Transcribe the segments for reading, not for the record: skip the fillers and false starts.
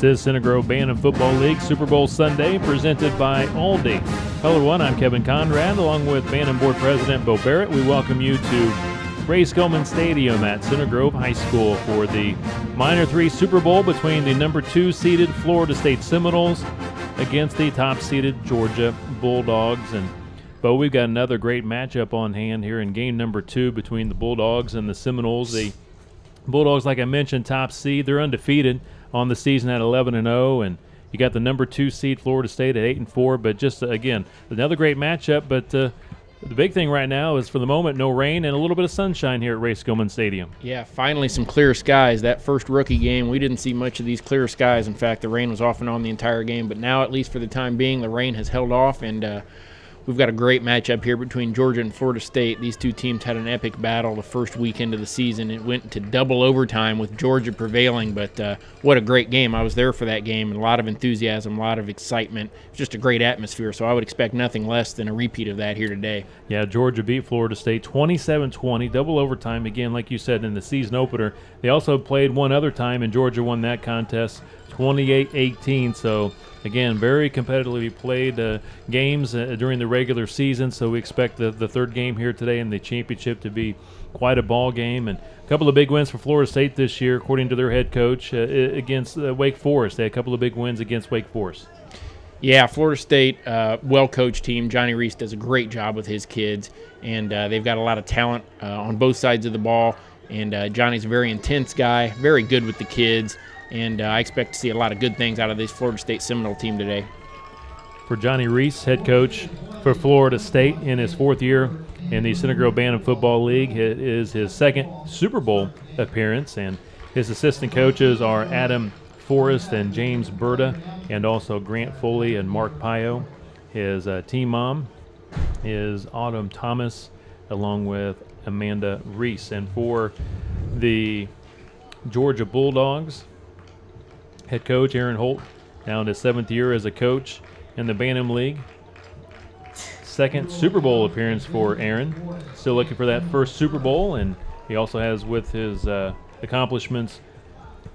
is Center Grove Bantam Football League Super Bowl Sunday, presented by Aldi. Hello, everyone. I'm Kevin Conrad, along with Bantam Board President Bo Barrett. We welcome you to Ray-Skillman Stadium at Center Grove High School for the Minor 3 Super Bowl between the number 2 seeded Florida State Seminoles against the top seeded Georgia Bulldogs. And Bo, we've got another great matchup on hand here in game number 2 between the Bulldogs and the Seminoles. The Bulldogs, like I mentioned, top seed. They're undefeated on the season at 11-0, and you got the number 2 seed Florida State at 8-4. But just again, another great matchup. But the big thing right now is, for the moment, no rain and a little bit of sunshine here at Ray-Skillman Stadium. Yeah, finally some clear skies. That first rookie game, we didn't see much of these clear skies. In fact, the rain was off and on the entire game. But now, at least for the time being, the rain has held off, and we've got a great matchup here between Georgia and Florida State. These two teams had an epic battle the first weekend of the season. It went to double overtime with Georgia prevailing, but what a great game. I was there for that game, and a lot of enthusiasm, a lot of excitement. It was just a great atmosphere, so I would expect nothing less than a repeat of that here today. Yeah, Georgia beat Florida State 27-20, double overtime again, like you said, in the season opener. They also played one other time, and Georgia won that contest 28-18, so again, very competitively played games during the regular season, so we expect the third game here today in the championship to be quite a ball game. And a couple of big wins for Florida State this year, according to their head coach, against Wake Forest. They had a couple of big wins against Wake Forest. Yeah, Florida State, well-coached team. Johnny Reese does a great job with his kids, and they've got a lot of talent on both sides of the ball. And Johnny's a very intense guy, very good with the kids. And I expect to see a lot of good things out of this Florida State Seminole team today. For Johnny Reese, head coach for Florida State in his 4th year in the Center Grove Bantam Football League, it is his 2nd Super Bowl appearance. And his assistant coaches are Adam Forrest and James Berta, and also Grant Foley and Mark Pio. His team mom is Autumn Thomas, along with Amanda Reese. And for the Georgia Bulldogs, head coach Aaron Holt, now in his 7th year as a coach in the Bantam League. 2nd Super Bowl appearance for Aaron. Still looking for that first Super Bowl, and he also has, with his accomplishments,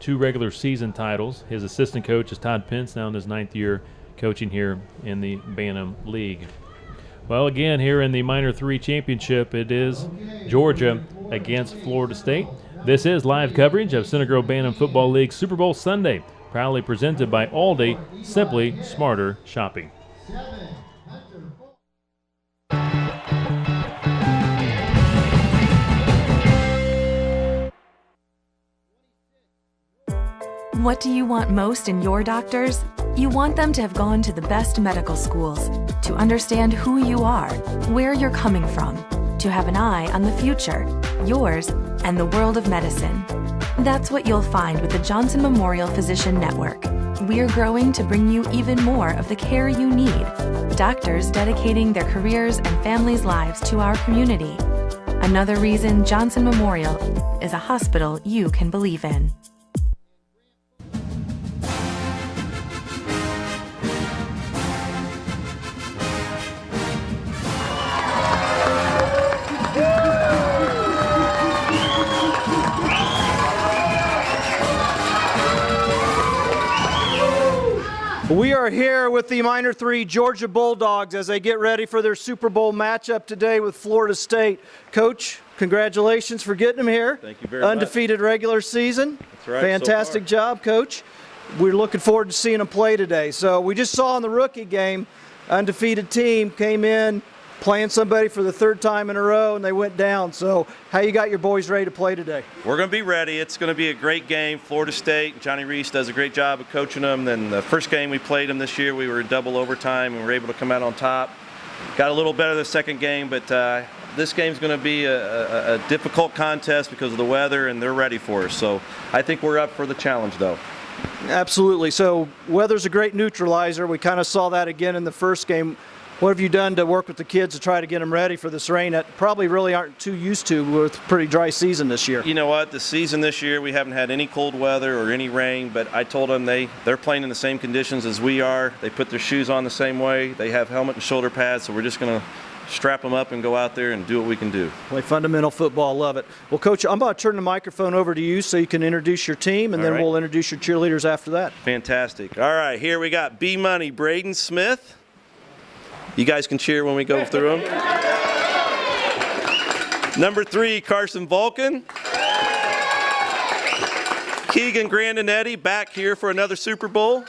2 regular season titles. His assistant coach is Todd Pence, now in his 9th year coaching here in the Bantam League. Well, again, here in the Minor 3 Championship, it is Georgia against Florida State. This is live coverage of Center Grove Bantam Football League Super Bowl Sunday, proudly presented by Aldi, simply smarter shopping. What do you want most in your doctors? You want them to have gone to the best medical schools, to understand who you are, where you're coming from, to have an eye on the future, yours and the world of medicine. That's what you'll find with the Johnson Memorial Physician Network. We're growing to bring you even more of the care you need. Doctors dedicating their careers and families' lives to our community. Another reason Johnson Memorial is a hospital you can believe in. We are here with the Minor 3 Georgia Bulldogs as they get ready for their Super Bowl matchup today with Florida State. Coach, congratulations for getting them here. Thank you very much. Undefeated regular season. That's right. Fantastic job, Coach. We're looking forward to seeing them play today. So we just saw in the rookie game, undefeated team came in playing somebody for the 3rd time in a row, and they went down. So how you got your boys ready to play today? We're going to be ready. It's going to be a great game. Florida State, Johnny Reese does a great job of coaching them. Then the first game we played them this year, we were in double overtime, and we were able to come out on top. Got a little better the second game, but this game's going to be a difficult contest because of the weather, and they're ready for us. So I think we're up for the challenge, though. Absolutely. So weather's a great neutralizer. We kind of saw that again in the first game. What have you done to work with the kids to try to get them ready for this rain that probably really aren't too used to with a pretty dry season this year? You know what? The season this year, we haven't had any cold weather or any rain, but I told them they're playing in the same conditions as we are. They put their shoes on the same way. They have helmet and shoulder pads, so we're just going to strap them up and go out there and do what we can do. Play fundamental football. Love it. Well, Coach, I'm about to turn the microphone over to you so you can introduce your team, and All then right. we'll introduce your cheerleaders after that. Fantastic. All right, here we got B Money, Braden Smith. You guys can cheer when we go through them. Number 3, Carson Vulcan. Keegan Grandinetti back here for another Super Bowl.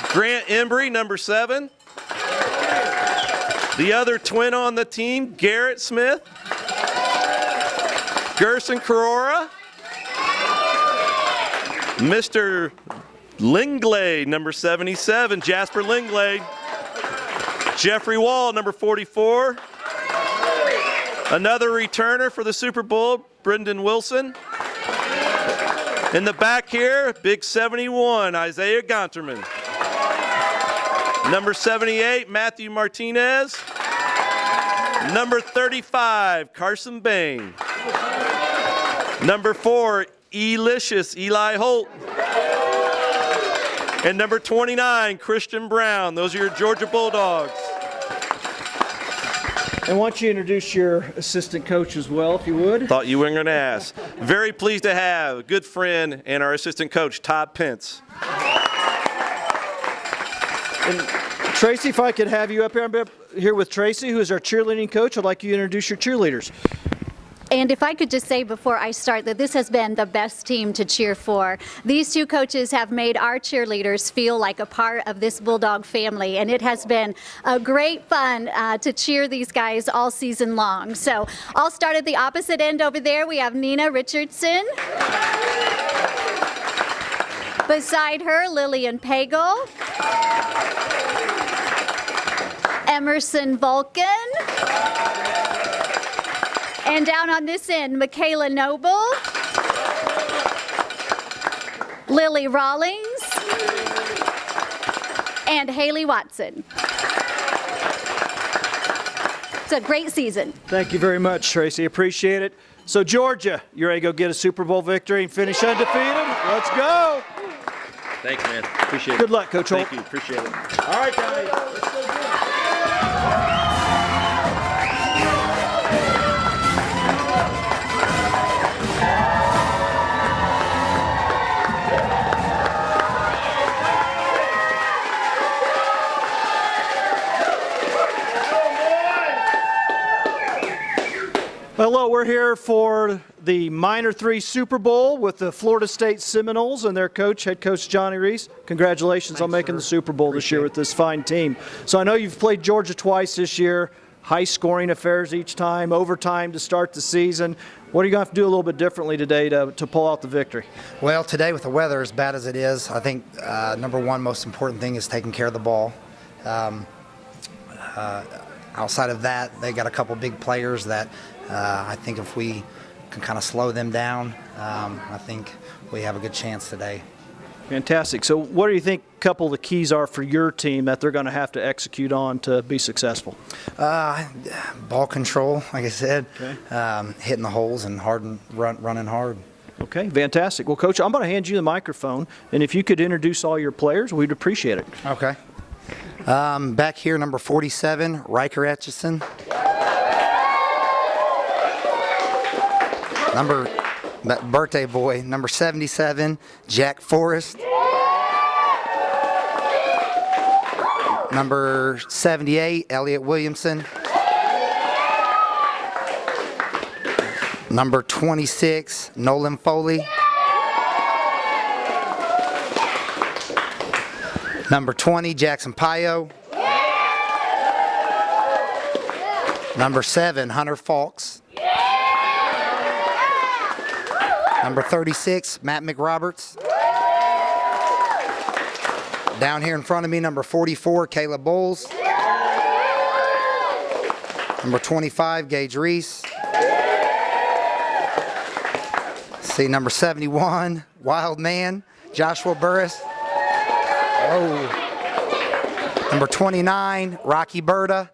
Grant Embry, number 7. The other twin on the team, Garrett Smith. Gerson Carora. Mr. Linglade, number 77, Jasper Linglade. Jeffrey Wall, number 44. Another returner for the Super Bowl, Brendan Wilson. In the back here, big 71, Isaiah Gonterman. Number 78, Matthew Martinez. Number 35, Carson Bain. Number 4, Elicious Eli Holt. And number 29, Christian Brown. Those are your Georgia Bulldogs. And why don't you introduce your assistant coach as well, if you would? Thought you weren't going to ask. Very pleased to have a good friend and our assistant coach, Todd Pence. And Tracy, if I could have you up here, I'm up here with Tracy, who is our cheerleading coach. I'd like you to introduce your cheerleaders. And if I could just say before I start that this has been the best team to cheer for. These two coaches have made our cheerleaders feel like a part of this Bulldog family, and it has been a great fun to cheer these guys all season long. So I'll start at the opposite end over there. We have Nina Richardson. Beside her, Lillian Pagel. Emerson Vulcan. And down on this end, Michaela Noble, Lily Rawlings, and Haley Watson. It's a great season. Thank you very much, Tracy. Appreciate it. So, Georgia, you're ready to go get a Super Bowl victory and finish undefeated? Let's go. Thanks, man. Appreciate it. Good luck, Coach Holt. Thank you. Appreciate it. All right, guys. Let's go get it. Hello, we're here for the Minor 3 Super Bowl with the Florida State Seminoles and their coach, head coach Johnny Reese. Congratulations on making the Super Bowl this year with this fine team. So I know you've played Georgia twice this year, high-scoring affairs each time, overtime to start the season. What are you going to have to do a little bit differently today to pull out the victory? Well, today with the weather as bad as it is, I think number one most important thing is taking care of the ball. Outside of that, they got a couple big players that I think if we can kind of slow them down, I think we have a good chance today. Fantastic. So what do you think a couple of the keys are for your team that they're going to have to execute on to be successful? Ball control, like I said, Okay. hitting the holes and running hard. Okay, fantastic. Well, Coach, I'm going to hand you the microphone, and if you could introduce all your players, we'd appreciate it. Okay. Back here, number 47, Riker Etchison. Birthday boy, number 77, Jack Forrest. Number 78, Elliot Williamson. Number 26, Nolan Foley. Number 20, Jackson Pio. Number 7, Hunter Falks. Number 36, Matt McRoberts. Down here in front of me, number 44, Caleb Bowles. Number 25, Gage Reese. See, number 71, Wild Man, Joshua Burris. Oh. Number 29, Rocky Berta.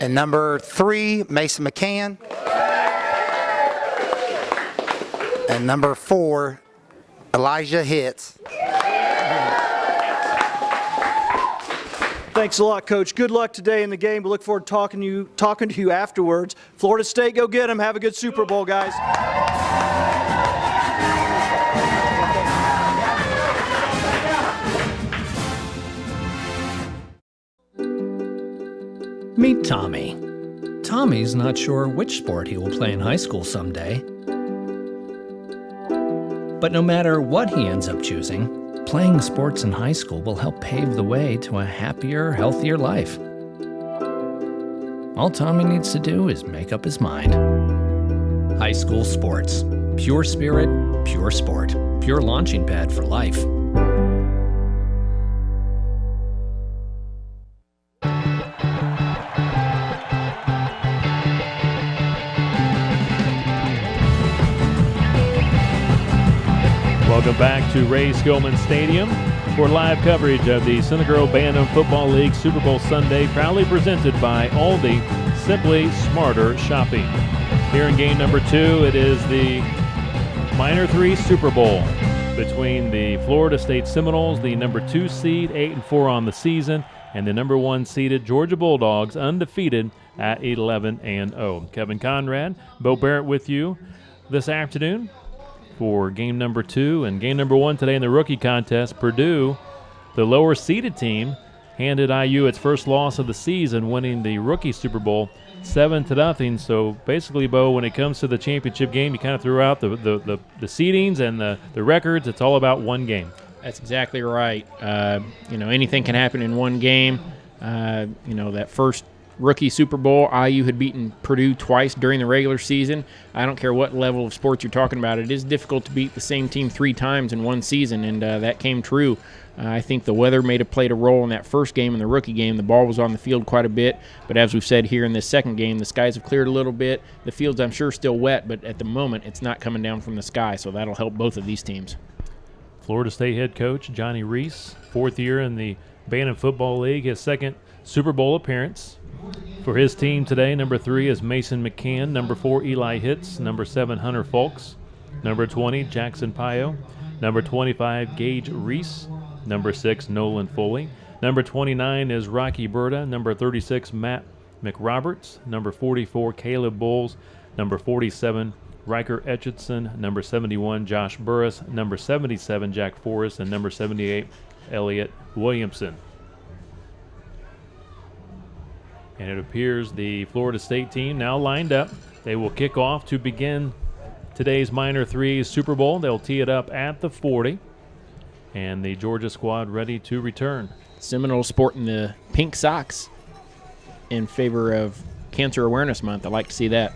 And number 3, Mason McCann. And number 4, Elijah Hitz. Thanks a lot, Coach. Good luck today in the game. We look forward to talking to you afterwards. Florida State, go get them. Have a good Super Bowl, guys. Meet Tommy. Tommy's not sure which sport he will play in high school someday. But no matter what he ends up choosing, playing sports in high school will help pave the way to a happier, healthier life. All Tommy needs to do is make up his mind. High school sports. Pure spirit, pure sport. Pure launching pad for life. Welcome back to Ray Skillman Stadium for live coverage of the Cinegrow Bantam Football League Super Bowl Sunday, proudly presented by Aldi, Simply Smarter Shopping. Here in game number 2, it is the Minor 3 Super Bowl between the Florida State Seminoles, the number 2 seed, 8-4 on the season, and the number 1 seeded Georgia Bulldogs, undefeated at 11-0. Kevin Conrad, Bo Barrett with you this afternoon for game number 2 and game number 1 today in the rookie contest. Purdue, the lower seeded team, handed IU its first loss of the season, winning the rookie Super Bowl 7-0. So basically, Bo, when it comes to the championship game, you kind of threw out the seedings and the records. It's all about one game. That's exactly right. Anything can happen in one game. That first rookie Super Bowl, IU had beaten Purdue twice during the regular season. I don't care what level of sports you're talking about. It is difficult to beat the same team 3 times in one season, and that came true. I think the weather played a role in that first game, in the rookie game. The ball was on the field quite a bit, but as we've said here in this second game, the skies have cleared a little bit. The field's, I'm sure, still wet, but at the moment it's not coming down from the sky, so that'll help both of these teams. Florida State head coach Johnny Reese, 4th year in the Bantam Football League, his 2nd Super Bowl appearance. For his team today, number 3 is Mason McCann, number 4 Eli Hitz, number 7 Hunter Fulks, number 20 Jackson Pio, number 25 Gage Reese, number 6 Nolan Foley, number 29 is Rocky Berta, number 36 Matt McRoberts, number 44 Caleb Bowles, number 47 Riker Etchison, number 71 Josh Burris, number 77 Jack Forrest, and number 78 Elliott Williamson. And it appears the Florida State team now lined up. They will kick off to begin today's Minor 3 Super Bowl. They'll tee it up at the 40. And the Georgia squad ready to return. Seminoles sporting the pink socks in favor of Cancer Awareness Month. I like to see that.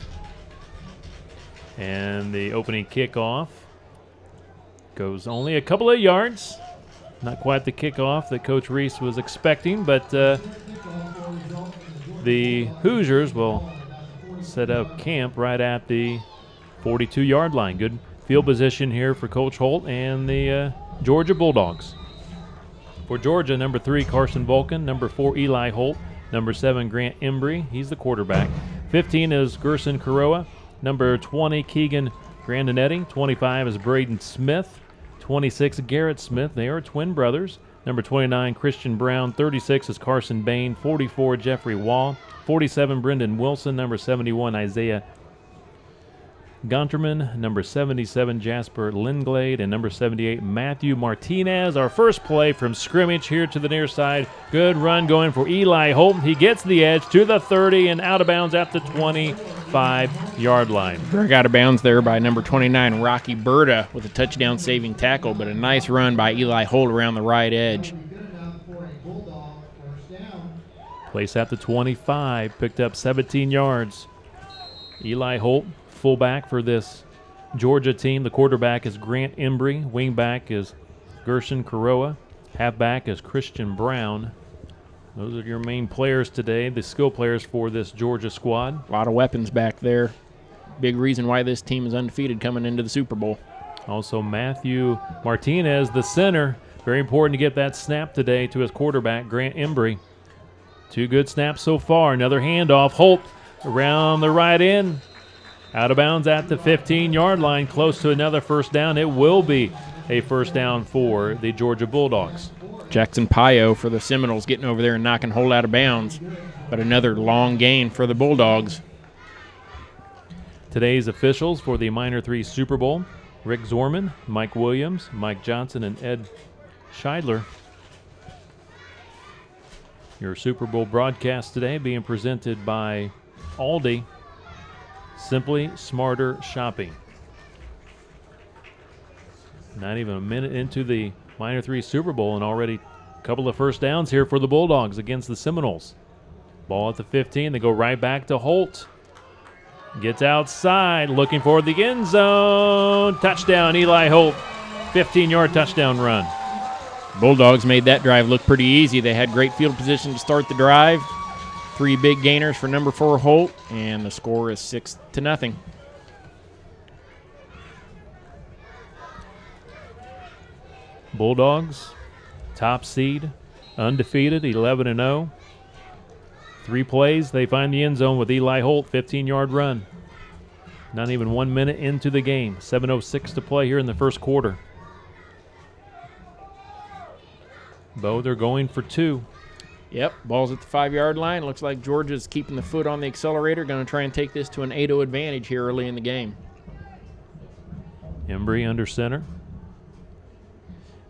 And the opening kickoff goes only a couple of yards. Not quite the kickoff that Coach Reese was expecting, but the Hoosiers will set up camp right at the 42-yard line. Good field position here for Coach Holt and the Georgia Bulldogs. For Georgia, number 3, Carson Vulcan. Number 4, Eli Holt. Number 7, Grant Embry. He's the quarterback. 15 is Gerson Kuroa. Number 20, Keegan Grandinetti. 25 is Braden Smith. 26, Garrett Smith. They are twin brothers. Number 29, Christian Brown. 36 is Carson Bain. 44, Jeffrey Wall. 47, Brendan Wilson. Number 71, Isaiah Gunterman. Number 77, Jasper Linglade. And number 78, Matthew Martinez. Our first play from scrimmage here to the near side. Good run going for Eli Holt. He gets the edge to the 30 and out of bounds at the 25-yard line. Drag out of bounds there by number 29, Rocky Berta, with a touchdown-saving tackle, but a nice run by Eli Holt around the right edge. Place at the 25, picked up 17 yards. Eli Holt, fullback for this Georgia team. The quarterback is Grant Embry. Wingback is Gerson Kuroa. Halfback is Christian Brown. Those are your main players today, the skill players for this Georgia squad. A lot of weapons back there. Big reason why this team is undefeated coming into the Super Bowl. Also Matthew Martinez, the center. Very important to get that snap today to his quarterback, Grant Embry. 2 good snaps so far. Another handoff. Holt around the right end. Out of bounds at the 15-yard line, close to another first down. It will be a first down for the Georgia Bulldogs. Jackson Pio for the Seminoles getting over there and knocking Holt out of bounds. But another long gain for the Bulldogs. Today's officials for the Minor 3 Super Bowl: Rick Zorman, Mike Williams, Mike Johnson, and Ed Scheidler. Your Super Bowl broadcast today being presented by Aldi, Simply Smarter Shopping. Not even a minute into the Minor 3 Super Bowl and already a couple of first downs here for the Bulldogs against the Seminoles. Ball at the 15. They go right back to Holt. Gets outside, looking for the end zone. Touchdown, Eli Holt. 15-yard touchdown run. Bulldogs made that drive look pretty easy. They had great field position to start the drive. 3 big gainers for number 4 Holt, and the score is 6-0. Bulldogs, top seed, undefeated, 11-0. 3 plays, they find the end zone with Eli Holt, 15-yard run. Not even 1 minute into the game. 7:06 to play here in the first quarter. Bo, they're going for 2. Yep, ball's at the 5-yard line. Looks like Georgia's keeping the foot on the accelerator. Going to try and take this to an 8-0 advantage here early in the game. Embry under center.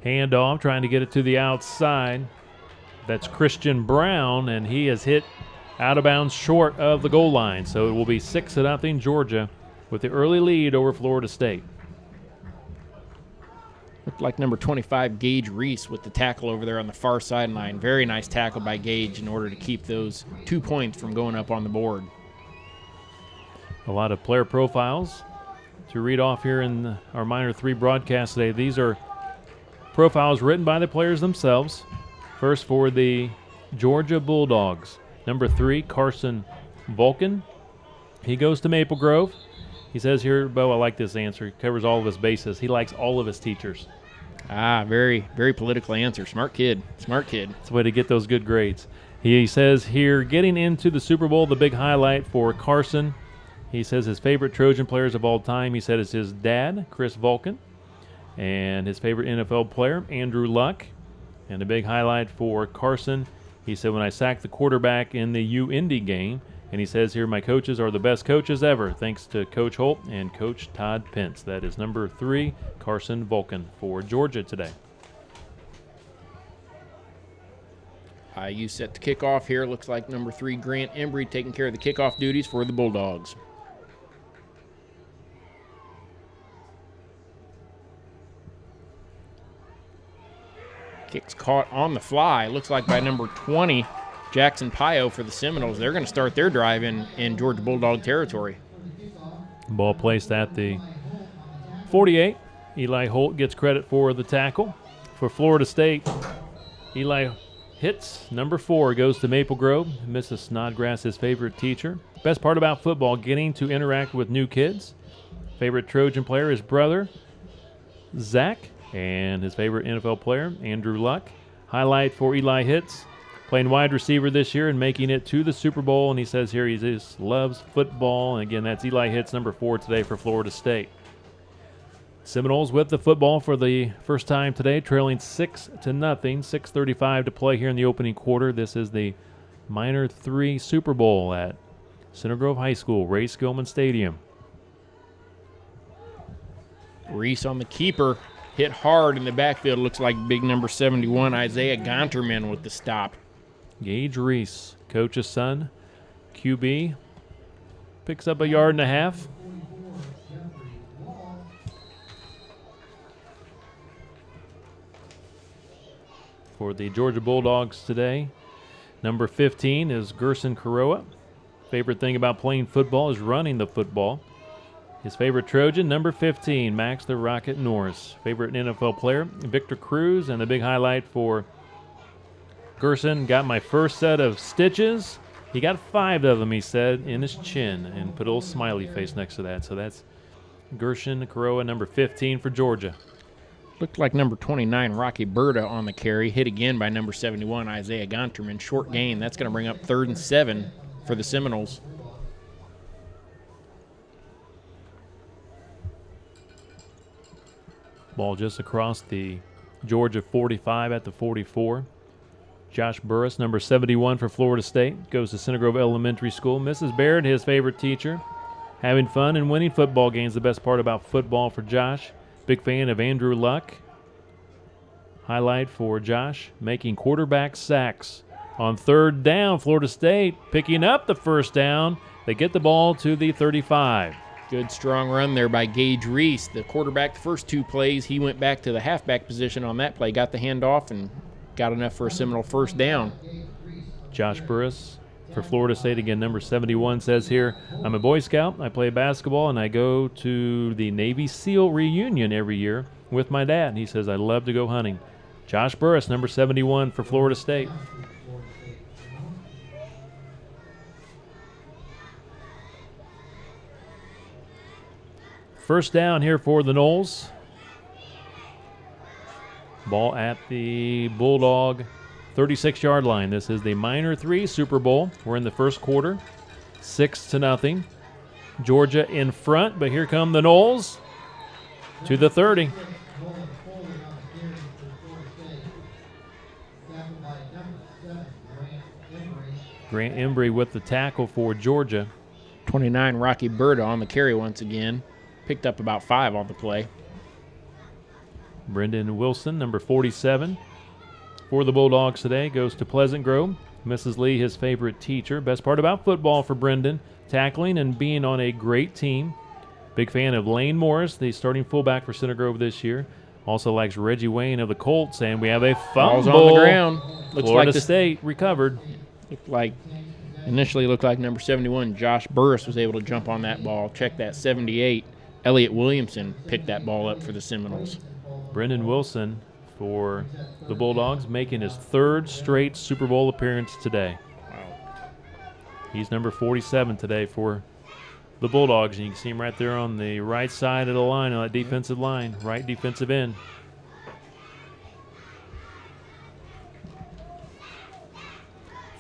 Handoff, trying to get it to the outside. That's Christian Brown, and he is hit out of bounds short of the goal line. So it will be 6-0 Georgia with the early lead over Florida State. Looked like number 25, Gage Reese, with the tackle over there on the far sideline. Very nice tackle by Gage in order to keep those 2 points from going up on the board. A lot of player profiles to read off here in our Minor 3 broadcast today. These are profiles written by the players themselves. First for the Georgia Bulldogs, number 3, Carson Vulcan. He goes to Maple Grove. He says here, Bo, I like this answer. He covers all of his bases. He likes all of his teachers. Very, very political answer. Smart kid. Smart kid. It's a way to get those good grades. He says here, getting into the Super Bowl, the big highlight for Carson. He says his favorite Trojan players of all time, he said, is his dad, Chris Vulcan, and his favorite NFL player, Andrew Luck. And the big highlight for Carson, he said, when I sacked the quarterback in the U-Indy game, and he says here, my coaches are the best coaches ever, thanks to Coach Holt and Coach Todd Pence. That is number 3, Carson Vulcan for Georgia today. IU set to kick off here. Looks like number 3, Grant Embry, taking care of the kickoff duties for the Bulldogs. Kick's caught on the fly. Looks like by number 20, Jackson Pio for the Seminoles. They're going to start their drive in Georgia Bulldog territory. Ball placed at the 48. Eli Holt gets credit for the tackle. For Florida State, Eli hits. Number 4 goes to Maple Grove. Mrs. Snodgrass, his favorite teacher. Best part about football, getting to interact with new kids. Favorite Trojan player, his brother, Zach. And his favorite NFL player, Andrew Luck. Highlight for Eli Hitz, playing wide receiver this year and making it to the Super Bowl. And he says here he just loves football. And again, that's Eli Hitz, number 4 today for Florida State. Seminoles with the football for the first time today, trailing 6-0. 6:35 to play here in the opening quarter. This is the Minor 3 Super Bowl at Center Grove High School, Ray Skillman Stadium. Reese on the keeper. Hit hard in the backfield. Looks like big number 71, Isaiah Gonterman, with the stop. Gage Reese, coach's son, QB, picks up 1.5 yards. For the Georgia Bulldogs today, number 15 is Gerson Kuroa. Favorite thing about playing football is running the football. His favorite Trojan, number 15, Max the Rocket Norris. Favorite NFL player, Victor Cruz. And the big highlight for Gerson, got my first set of stitches. He got 5 of them, he said, in his chin, and put a little smiley face next to that. So that's Gerson Kuroa, number 15 for Georgia. Looked like number 29, Rocky Berta, on the carry. Hit again by number 71, Isaiah Gonterman. Short gain. That's going to bring up 3rd and 7 for the Seminoles. Ball just across the Georgia 45 at the 44. Josh Burris, number 71 for Florida State, goes to Center Grove Elementary School. Mrs. Baird, his favorite teacher. Having fun and winning football games, the best part about football for Josh. Big fan of Andrew Luck. Highlight for Josh, making quarterback sacks. On third down, Florida State picking up the first down. They get the ball to the 35. Good strong run there by Gage Reese, the quarterback. The first 2 plays, he went back to the halfback position on that play, got the handoff, and got enough for a Seminole first down. Josh Burris for Florida State, again, number 71, says here, I'm a Boy Scout, I play basketball, and I go to the Navy SEAL reunion every year with my dad. He says, I love to go hunting. Josh Burris, number 71 for Florida State. First down here for the Noles. Ball at the Bulldog 36-yard line. This is the Minor 3 Super Bowl. We're in the first quarter, 6-0. Georgia in front, but here come the Noles to the 30. Grant Embry with the tackle for Georgia. 29, Rocky Berta on the carry once again. Picked up about 5 on the play. Brendan Wilson, number 47, for the Bulldogs today, goes to Pleasant Grove. Mrs. Lee, his favorite teacher. Best part about football for Brendan, tackling and being on a great team. Big fan of Lane Morris, the starting fullback for Center Grove this year. Also likes Reggie Wayne of the Colts, and we have a fumble. Ball's on the ground. Looks Florida like State recovered. Initially looked like number 71, Josh Burris, was able to jump on that ball. Check that, 78. Elliott Williamson picked that ball up for the Seminoles. Brendan Wilson for the Bulldogs, making his 3rd straight Super Bowl appearance today. Wow. He's number 47 today for the Bulldogs, and you can see him right there on the right side of the line, on that defensive line, right defensive end.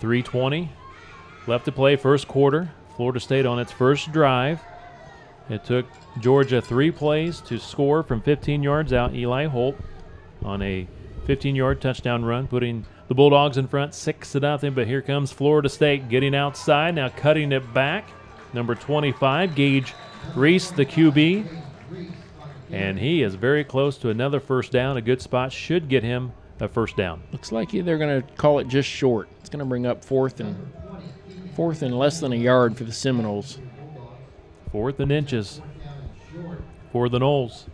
.320 left to play, first quarter. Florida State on its first drive. It took Georgia 3 plays to score from 15 yards out. Eli Holt on a 15-yard touchdown run, putting the Bulldogs in front 6-0. But here comes Florida State getting outside, now cutting it back. Number 25, Gage Reese, the QB. And he is very close to another first down. A good spot should get him a first down. Looks like they're going to call it just short. It's going to bring up fourth and less than a yard for the Seminoles. 4th and inches for the Noles.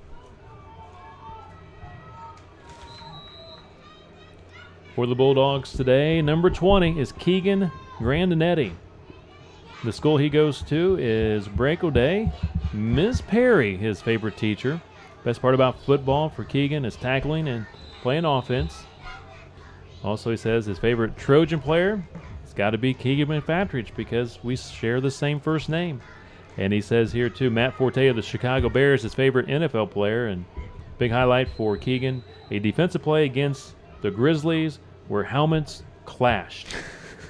For the Bulldogs today, number 20 is Keegan Grandinetti. The school he goes to is Braco Day. Ms. Perry, his favorite teacher. Best part about football for Keegan is tackling and playing offense. Also, he says his favorite Trojan player has got to be Keegan McFatridge because we share the same first name. And he says here, too, Matt Forte of the Chicago Bears, his favorite NFL player. And big highlight for Keegan, a defensive play against the Grizzlies where helmets clashed.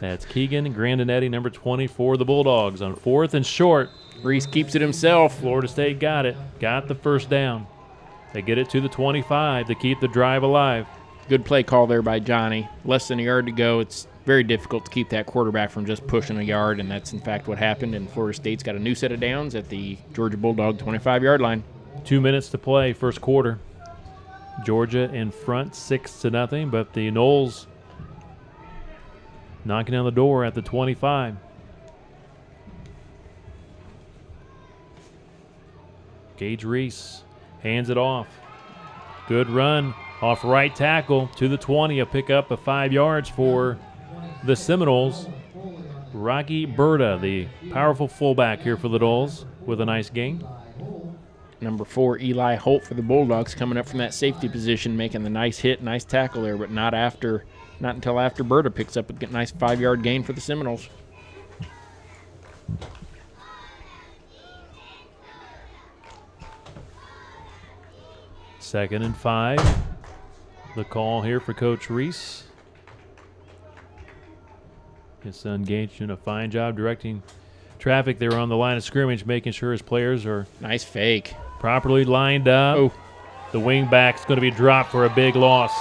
That's Keegan Grandinetti, number 20 for the Bulldogs on 4th and short. Reese keeps it himself. Florida State got it, got the first down. They get it to the 25 to keep the drive alive. Good play call there by Johnny. Less than a yard to go. It's very difficult to keep that quarterback from just pushing a yard, and that's in fact what happened. And Florida State's got a new set of downs at the Georgia Bulldog 25-yard line. 2 minutes to play, first quarter. Georgia in front, 6-0, but the Noles knocking on the door at the 25. Gage Reese hands it off. Good run off right tackle to the 20. A pickup of 5 yards for the Seminoles. Rocky Berta, the powerful fullback here for the Noles, with a nice gain. Number 4, Eli Holt for the Bulldogs, coming up from that safety position, making the nice hit, nice tackle there, but not until after Berta picks up a nice 5-yard gain for the Seminoles. Second and 5. The call here for Coach Reese. His son Gage doing a fine job directing traffic there on the line of scrimmage, making sure his players are nice fake, properly lined up. Oh. The wing back's going to be dropped for a big loss.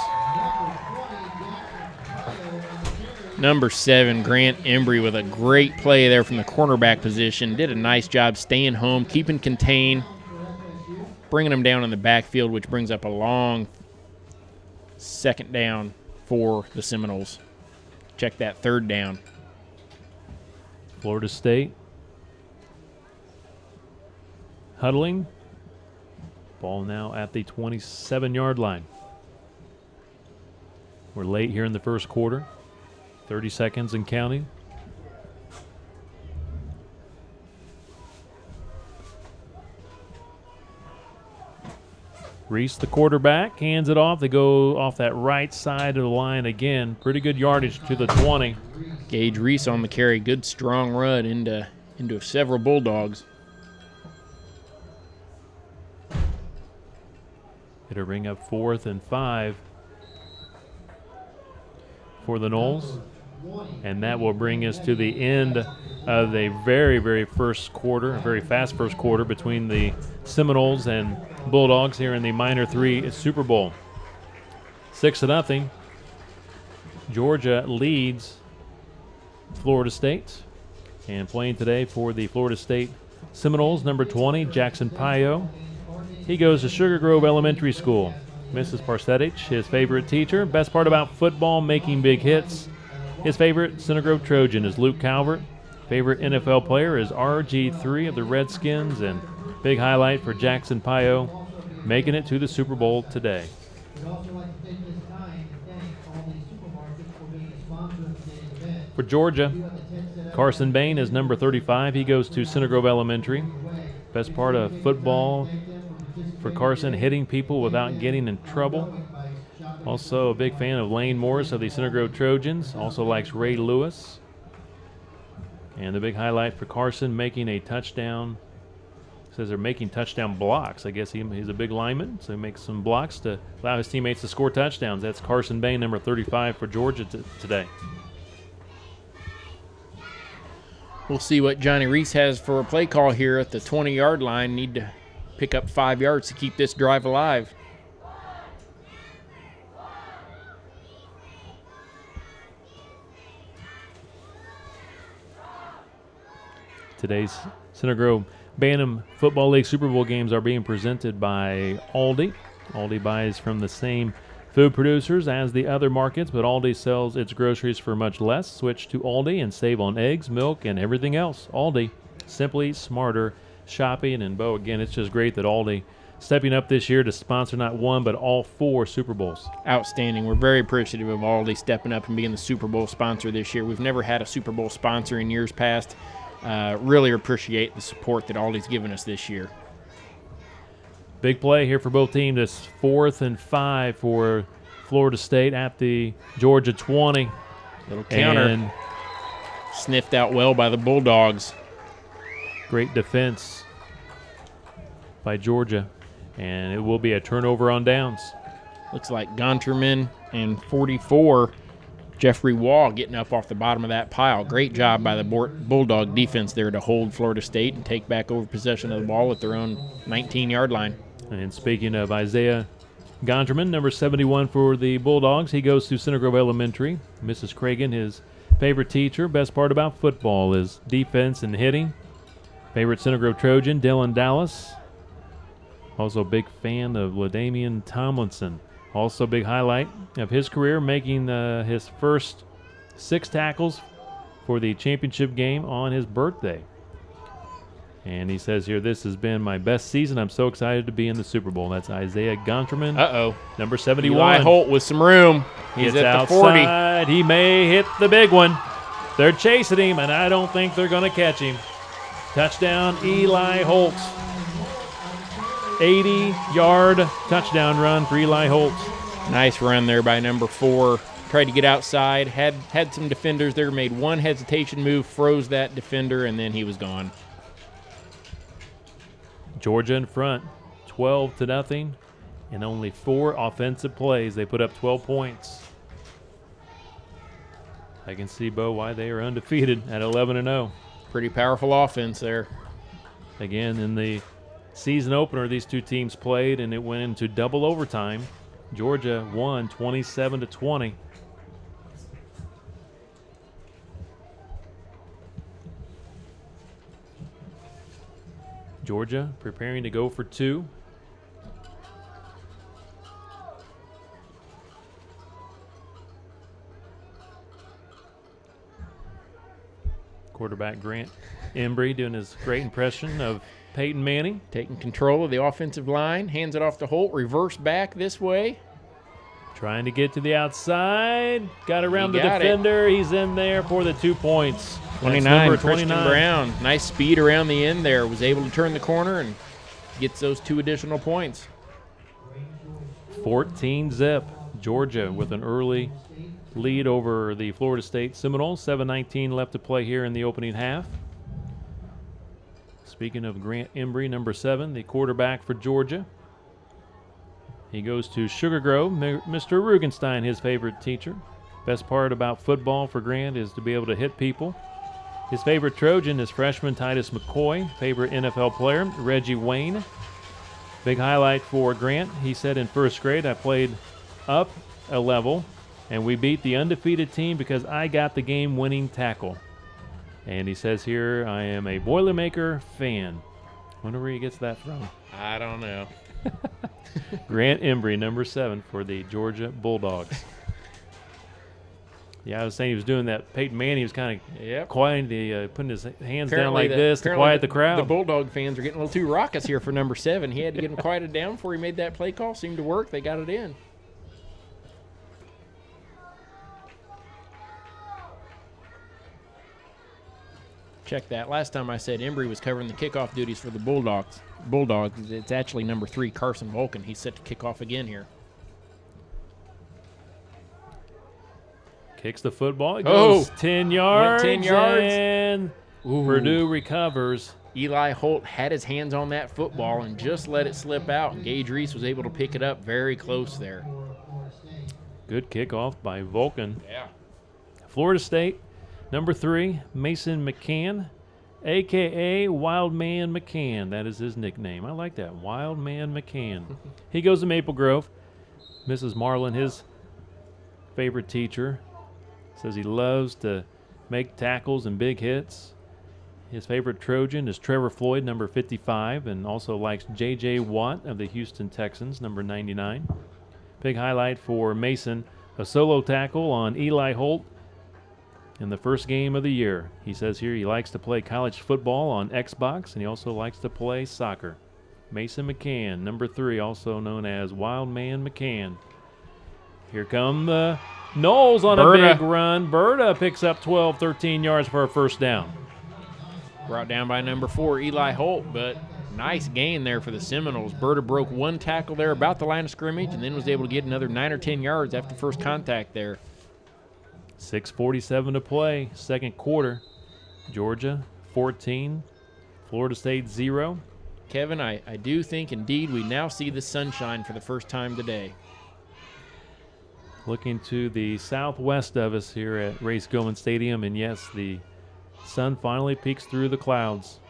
Number 7, Grant Embry, with a great play there from the cornerback position. Did a nice job staying home, keeping contained, bringing them down in the backfield, which brings up a long second down for the Seminoles. Check that, third down. Florida State huddling. Ball now at the 27-yard line. We're late here in the first quarter. 30 seconds and counting. Reese, the quarterback, hands it off. They go off that right side of the line again. Pretty good yardage to the 20. Gage Reese on the carry. Good strong run into several Bulldogs. It'll bring up 4th and 5 for the Noles. And that will bring us to the end of a very, very first quarter, a very fast first quarter between the Seminoles and Bulldogs here in the Minor 3 Super Bowl. 6-0. Georgia leads Florida State. And playing today for the Florida State Seminoles, number 20, Jackson Pio. He goes to Sugar Grove Elementary School. Mrs. Parsetich, his favorite teacher. Best part about football, making big hits. His favorite Center Grove Trojan is Luke Calvert. Favorite NFL player is RG3 of the Redskins. And big highlight for Jackson Pio, making it to the Super Bowl today. For Georgia, Carson Bain is number 35. He goes to Center Grove Elementary. Best part of football for Carson, hitting people without getting in trouble. Also a big fan of Lane Morris of the Center Grove Trojans. Also likes Ray Lewis. And the big highlight for Carson, making a touchdown. Says they're making touchdown blocks. I guess he's a big lineman, so he makes some blocks to allow his teammates to score touchdowns. That's Carson Bain, number 35 for Georgia today. We'll see what Johnny Reese has for a play call here at the 20-yard line. Need to pick up 5 yards to keep this drive alive. Today's Center Grove Bantam Football League Super Bowl games are being presented by Aldi. Aldi buys from the same food producers as the other markets, but Aldi sells its groceries for much less. Switch to Aldi and save on eggs, milk, and everything else. Aldi, simply smarter shopping. And Bo, again, it's just great that Aldi stepping up this year to sponsor not one but all 4 Super Bowls. Outstanding. We're very appreciative of Aldi stepping up and being the Super Bowl sponsor this year. We've never had a Super Bowl sponsor in years past. Really appreciate the support that Aldi's given us this year. Big play here for both teams. It's 4th and 5 for Florida State at the Georgia 20. Little counter. And sniffed out well by the Bulldogs. Great defense by Georgia. And it will be a turnover on downs. Looks like Gonterman and 44, Jeffrey Wall, getting up off the bottom of that pile. Great job by the Bulldog defense there to hold Florida State and take back over possession of the ball at their own 19-yard line. And speaking of Isaiah Gonterman, number 71 for the Bulldogs, he goes to Center Grove Elementary. Mrs. Cragen, his favorite teacher. Best part about football is defense and hitting. Favorite Center Grove Trojan, Dylan Dallas. Also a big fan of LaDamian Tomlinson. Also a big highlight of his career, making his first 6 tackles for the championship game on his birthday. And he says here, this has been my best season. I'm so excited to be in the Super Bowl. That's Isaiah Gonterman. Uh-oh. Number 71. Eli Holt with some room. He's Gets at the outside. 40. He may hit the big one. They're chasing him, and I don't think they're going to catch him. Touchdown, Eli Holt. 80-yard touchdown run for Eli Holt. Nice run there by number 4. Tried to get outside, had some defenders there, made one hesitation move, froze that defender, and then he was gone. Georgia in front, 12-0, and only 4 offensive plays. They put up 12 points. I can see, Bo, why they are undefeated at 11-0. Pretty powerful offense there. Again, in the season opener these two teams played, and it went into double overtime. Georgia won 27-20. Georgia preparing to go for two. Quarterback Grant Embry doing his great impression of Peyton Manning. Taking control of the offensive line, hands it off to Holt, reverse back this way. Trying to get to the outside. Got around the got defender. He's in there for the 2 points. 29, Christian Brown. Nice speed around the end there. Was able to turn the corner and gets those 2 additional points. 14-zip. Georgia with an early lead over the Florida State Seminoles. 7:19 left to play here in the opening half. Speaking of Grant Embry, number 7, the quarterback for Georgia. He goes to Sugar Grove. Mr. Rugenstein, his favorite teacher. Best part about football for Grant is to be able to hit people. His favorite Trojan is freshman Titus McCoy. Favorite NFL player, Reggie Wayne. Big highlight for Grant. He said in first grade, I played up a level, and we beat the undefeated team because I got the game-winning tackle. And he says here, I am a Boilermaker fan. Wonder where he gets that from. I don't know. Grant Embry, number 7 for the Georgia Bulldogs. Yeah, I was saying he was doing that. Peyton Manning, he was kind of quiet, putting his hands down like this to quiet the crowd. The Bulldog fans are getting a little too raucous here for number 7. He had to get them quieted down before he made that play call. Seemed to work. They got it in. Check that. Last time I said Embry was covering the kickoff duties for the Bulldogs. It's actually number 3, Carson Volkin. He's set to kick off again here. Kicks the football. It goes 10 yards. Went 10 yards. And Purdue recovers. Eli Holt had his hands on that football and just let it slip out. And Gage Reese was able to pick it up very close there. Good kickoff by Vulcan. Yeah. Florida State, number 3, Mason McCann, a.k.a. Wild Man McCann. That is his nickname. I like that, Wild Man McCann. He goes to Maple Grove. Mrs. Marlin, his favorite teacher, says he loves to make tackles and big hits. His favorite Trojan is Trevor Floyd, number 55, and also likes J.J. Watt of the Houston Texans, number 99. Big highlight for Mason, a solo tackle on Eli Holt in the first game of the year. He says here he likes to play college football on Xbox, and he also likes to play soccer. Mason McCann, number 3, also known as Wild Man McCann. Here come the Noles on a big run. Berta picks up 12, 13 yards for a first down. Brought down by number 4, Eli Holt, but nice gain there for the Seminoles. Berta broke one tackle there about the line of scrimmage and then was able to get another 9 or 10 yards after first contact there. 6:47 to play, second quarter. Georgia 14, Florida State 0. Kevin, I do think indeed we now see the sunshine for the first time today. Looking to the southwest of us here at Race Gilman Stadium, and yes, the sun finally peeks through the clouds.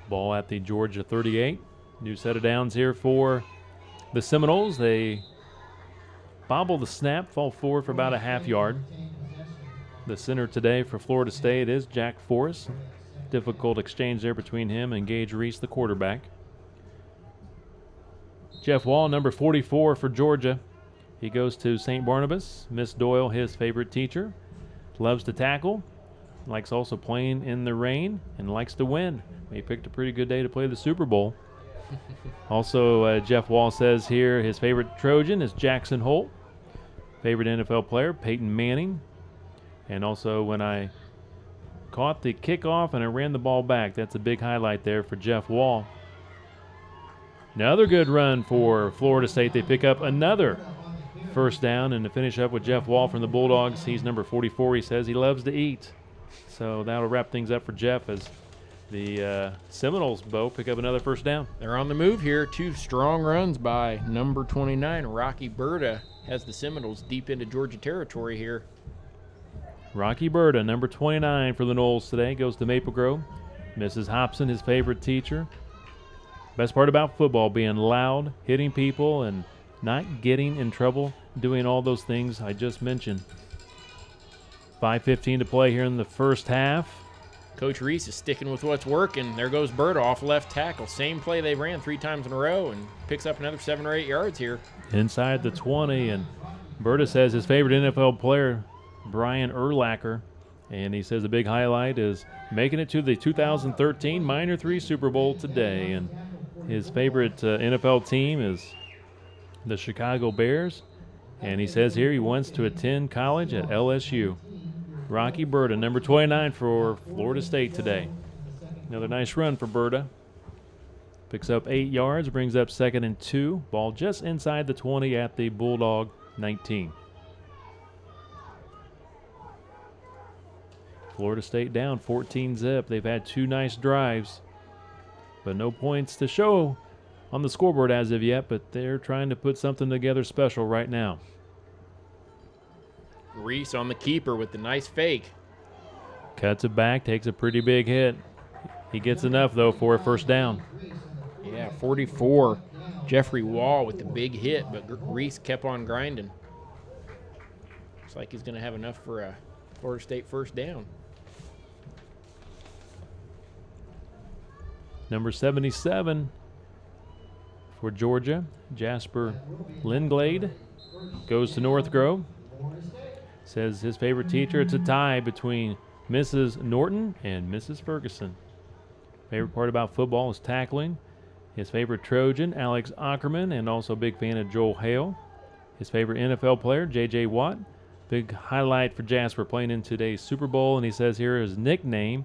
Ball at the Georgia 38. New set of downs here for the Seminoles. They bobble the snap, fall forward for about a half yard. The center today for Florida State is Jack Forrest. Difficult exchange there between him and Gage Reese, the quarterback. Jeff Wall, number 44 for Georgia. He goes to St. Barnabas. Miss Doyle, his favorite teacher. Loves to tackle. Likes also playing in the rain and likes to win. He picked a pretty good day to play the Super Bowl. Also, Jeff Wall says here his favorite Trojan is Jackson Holt. Favorite NFL player, Peyton Manning. And also when I caught the kickoff and I ran the ball back, that's a big highlight there for Jeff Wall. Another good run for Florida State. They pick up another first down, and to finish up with Jeff Wall from the Bulldogs, he's number 44. He says he loves to eat. So that'll wrap things up for Jeff as the Seminoles, Bo, pick up another first down. They're on the move here. 2 strong runs by number 29, Rocky Berta, has the Seminoles deep into Georgia territory here. Rocky Berta, number 29 for the Noles today, goes to Maple Grove. Mrs. Hobson, his favorite teacher. Best part about football, being loud, hitting people, and not getting in trouble, doing all those things I just mentioned. 5:15 to play here in the first half. Coach Reese is sticking with what's working. There goes Berta off left tackle. Same play they ran 3 times in a row and picks up another 7 or 8 yards here. Inside the 20, and Berta says his favorite NFL player, Brian Urlacher, and he says a big highlight is making it to the 2013 Minor 3 Super Bowl today. And his favorite NFL team is the Chicago Bears, and he says here he wants to attend college at LSU. Rocky Berta, number 29 for Florida State today. Another nice run for Berta. Picks up 8 yards, brings up 2nd and 2. Ball just inside the 20 at the Bulldog 19. Florida State down 14-zip. They've had 2 nice drives, but no points to show on the scoreboard as of yet, but they're trying to put something together special right now. Reese on the keeper with the nice fake. Cuts it back, takes a pretty big hit. He gets enough, though, for a first down. Yeah, 44. Jeffrey Wall with the big hit, but Reese kept on grinding. Looks like he's going to have enough for a Florida State first down. Number 77 for Georgia, Jasper Linglade, goes to North Grove. Says his favorite teacher, it's a tie between Mrs. Norton and Mrs. Ferguson. Favorite part about football is tackling. His favorite Trojan, Alex Ackerman, and also a big fan of Joel Hale. His favorite NFL player, J.J. Watt. Big highlight for Jasper playing in today's Super Bowl, and he says here his nickname,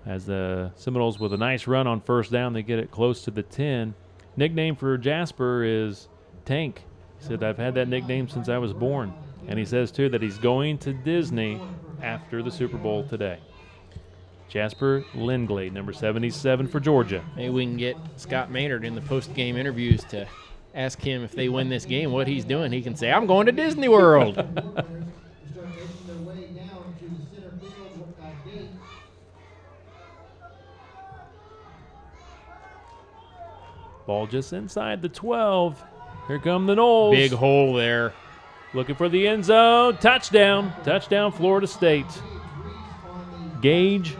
as the Seminoles with a nice run on first down, they get it close to the 10. Nickname for Jasper is Tank. He said, I've had that nickname since I was born. And he says, too, that he's going to Disney after the Super Bowl today. Jasper Linglade, number 77 for Georgia. Maybe we can get Scott Maynard in the post-game interviews to ask him if they win this game what he's doing. He can say, I'm going to Disney World. Ball just inside the 12. Here come the Noles. Big hole there. Looking for the end zone. Touchdown. Touchdown, Florida State. Gage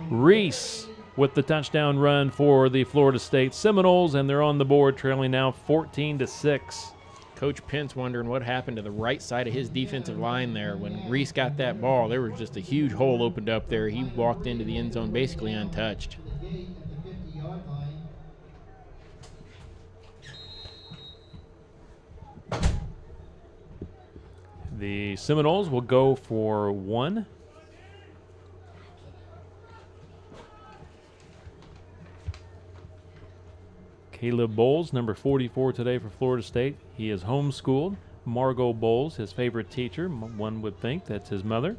Reese with the touchdown run for the Florida State Seminoles, and they're on the board, trailing now 14-6. Coach Pence wondering what happened to the right side of his defensive line there. When Reese got that ball, there was just a huge hole opened up there. He walked into the end zone basically untouched. The Seminoles will go for 1. Caleb Bowles, number 44 today for Florida State. He is homeschooled. Margot Bowles, his favorite teacher. One would think that's his mother.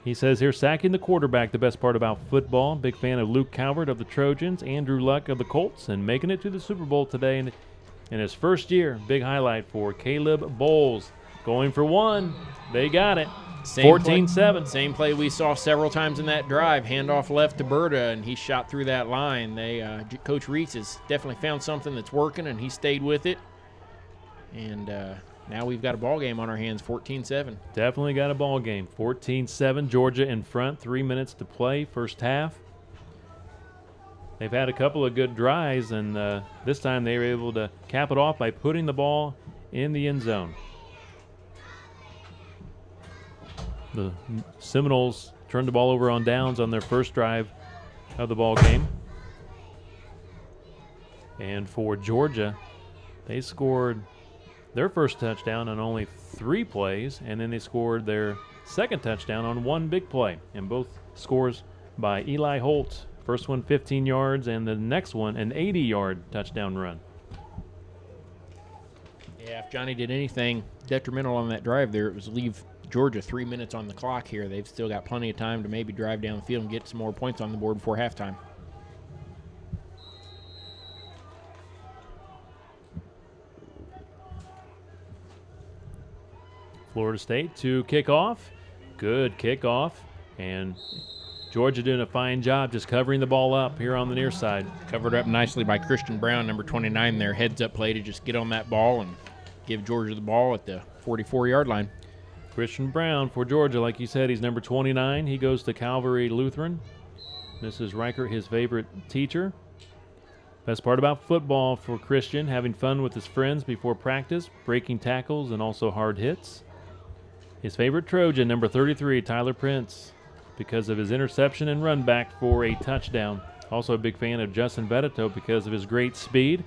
He says here, sacking the quarterback, the best part about football. Big fan of Luke Calvert of the Trojans, Andrew Luck of the Colts, and making it to the Super Bowl today in his first year. Big highlight for Caleb Bowles. Going for 1. They got it. 14-7. Same play we saw several times in that drive. Handoff left to Berta, and he shot through that line. Coach Reese has definitely found something that's working, and he stayed with it. And now we've got a ball game on our hands, 14-7. Definitely got a ball game. 14-7, Georgia in front. 3 minutes to play, first half. They've had a couple of good drives, and this time they were able to cap it off by putting the ball in the end zone. The Seminoles turned the ball over on downs on their first drive of the ball game. And for Georgia, they scored their first touchdown on only 3 plays, and then they scored their second touchdown on 1 big play. And both scores by Eli Holt. First one 15 yards, and the next one an 80-yard touchdown run. Yeah, if Johnny did anything detrimental on that drive there, it was leave Georgia 3 minutes on the clock here. They've still got plenty of time to maybe drive down the field and get some more points on the board before halftime. Florida State to kick off. Good kickoff. And Georgia doing a fine job just covering the ball up here on the near side. Covered up nicely by Christian Brown, number 29 there. Heads up play to just get on that ball and give Georgia the ball at the 44-yard line. Christian Brown for Georgia, like you said, he's number 29. He goes to Calvary Lutheran. Mrs. Reichert, his favorite teacher. Best part about football for Christian, having fun with his friends before practice, breaking tackles, and also hard hits. His favorite Trojan, number 33, Tyler Prince, because of his interception and run back for a touchdown. Also a big fan of Justin Vedeto because of his great speed.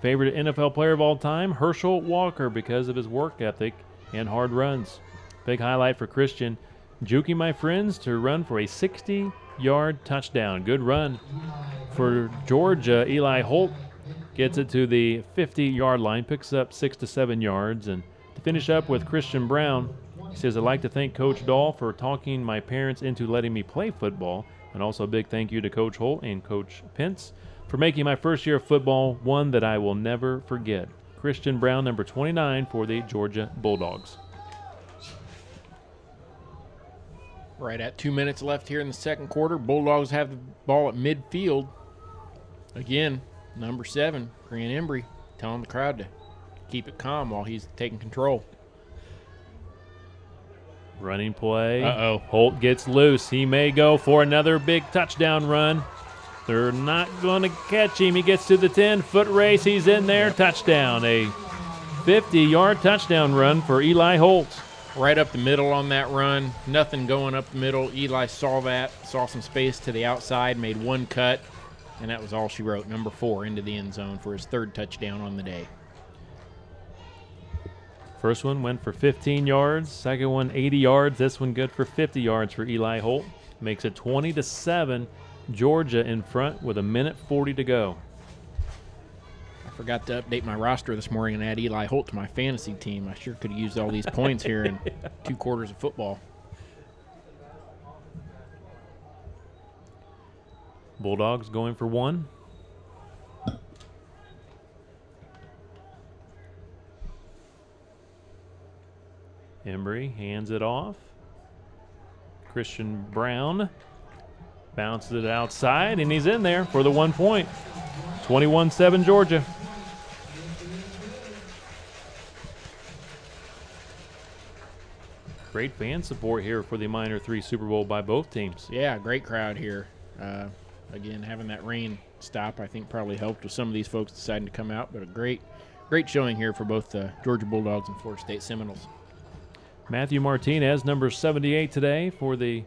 Favorite NFL player of all time, Herschel Walker, because of his work ethic and hard runs. Big highlight for Christian, juking my friends to run for a 60-yard touchdown. Good run for Georgia. Eli Holt gets it to the 50-yard line, picks up 6 to 7 yards. And to finish up with Christian Brown, he says, I'd like to thank Coach Dahl for talking my parents into letting me play football. And also a big thank you to Coach Holt and Coach Pence for making my first year of football one that I will never forget. Christian Brown, number 29 for the Georgia Bulldogs. Right at 2 minutes left here in the second quarter. Bulldogs have the ball at midfield. Again, number 7, Grant Embry, telling the crowd to keep it calm while he's taking control. Running play. Uh-oh. Holt gets loose. He may go for another big touchdown run. They're not going to catch him. He gets to the 10-foot race. He's in there. Touchdown. A 50-yard touchdown run for Eli Holt. Right up the middle on that run. Nothing going up the middle. Eli saw that, saw some space to the outside, made one cut, and that was all she wrote. Number 4 into the end zone for his 3rd touchdown on the day. First one went for 15 yards. Second one, 80 yards. This one good for 50 yards for Eli Holt. Makes it 20-7. Georgia in front with 1:40 to go. I forgot to update my roster this morning and add Eli Holt to my fantasy team. I sure could have used all these points here in 2 quarters of football. Bulldogs going for 1. Embry hands it off. Christian Brown bounces it outside, and he's in there for the 1 point. 21-7 Georgia. Great fan support here for the Minor 3 Super Bowl by both teams. Yeah, great crowd here. Again, having that rain stop, I think, probably helped with some of these folks deciding to come out, but a great showing here for both the Georgia Bulldogs and Florida State Seminoles. Matthew Martinez, number 78 today for the